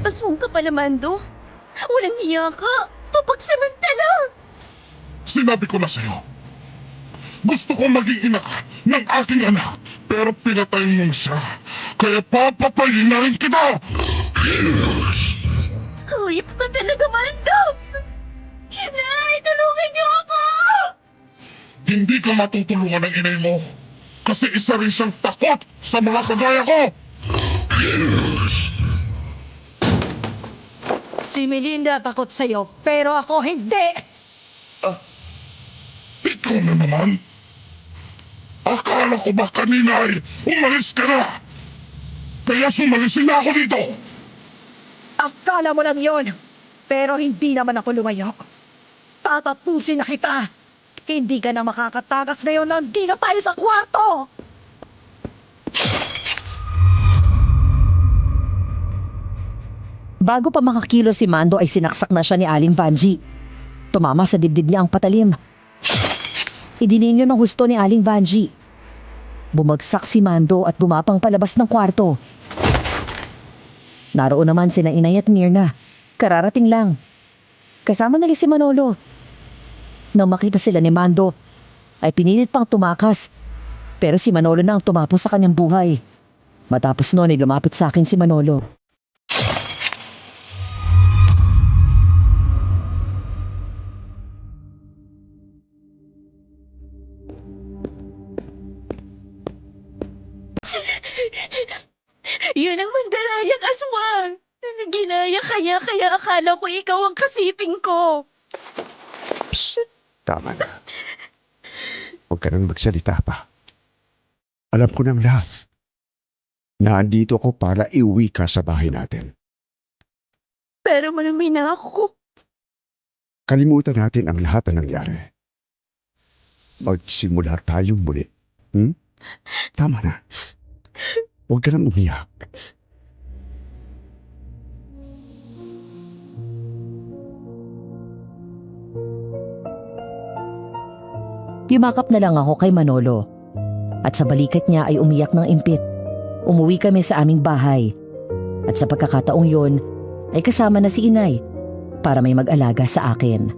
Aswang ka pala, Mando. Walang hiya ka. Papagsamantala. Sinabi ko na sa'yo, gusto ko maging ina ng aking anak, pero pinatay mo siya, kaya papatayin na rin kita! Hayop ka talaga, Mando. Nay, tulungan niyo ako! Hindi ka matutulungan ng inay mo, kasi isa rin siyang takot sa mga kagaya ko! Si Melinda takot sa'yo, pero ako hindi! Ikaw na naman? Akala ko ba kanina ay umalis ka na? Kaya sumalisin na ako dito! Akala mo lang yon, pero hindi naman ako lumayo. Tatapusin na kita! Hindi ka na makakatakas ngayon, nandito tayo sa kwarto! Bago pa makakilo si Mando ay sinaksak na siya ni Aling Vanji. Tumama sa dibdib niya ang patalim. Idininyo ng husto ni Aling Vanji. Bumagsak si Mando at gumapang palabas ng kwarto. Naroon naman sina Inay at Mirna. Kararating lang. Kasama nila si Manolo. Nang makita sila ni Mando, ay pinilit pang tumakas. Pero si Manolo na ang tumapos sa kanyang buhay. Matapos noon ay lumapit sa akin si Manolo. Yun ang mandarayang aswang. Ginaya kaya akala ko ikaw ang kasiping ko. Tama na. Huwag ka nang magsalita pa. Alam ko ng lahat. Naandito ako para iuwi ka sa bahay natin. Pero marami na ako. Kalimutan natin ang lahat na nangyari. Magsimula tayong muli. Tama na. Huwag ka nang umiyak. Yumakap na lang ako kay Manolo. At sa balikat niya ay umiyak ng impit. Umuwi kami sa aming bahay. At sa pagkakataong yon ay kasama na si Inay para may mag-alaga sa akin.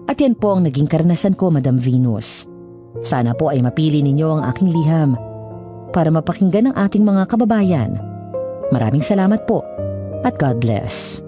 At yan po ang naging karanasan ko, Madam Venus. Sana po ay mapili ninyo ang aking liham para mapakinggan ng ating mga kababayan. Maraming salamat po at God bless.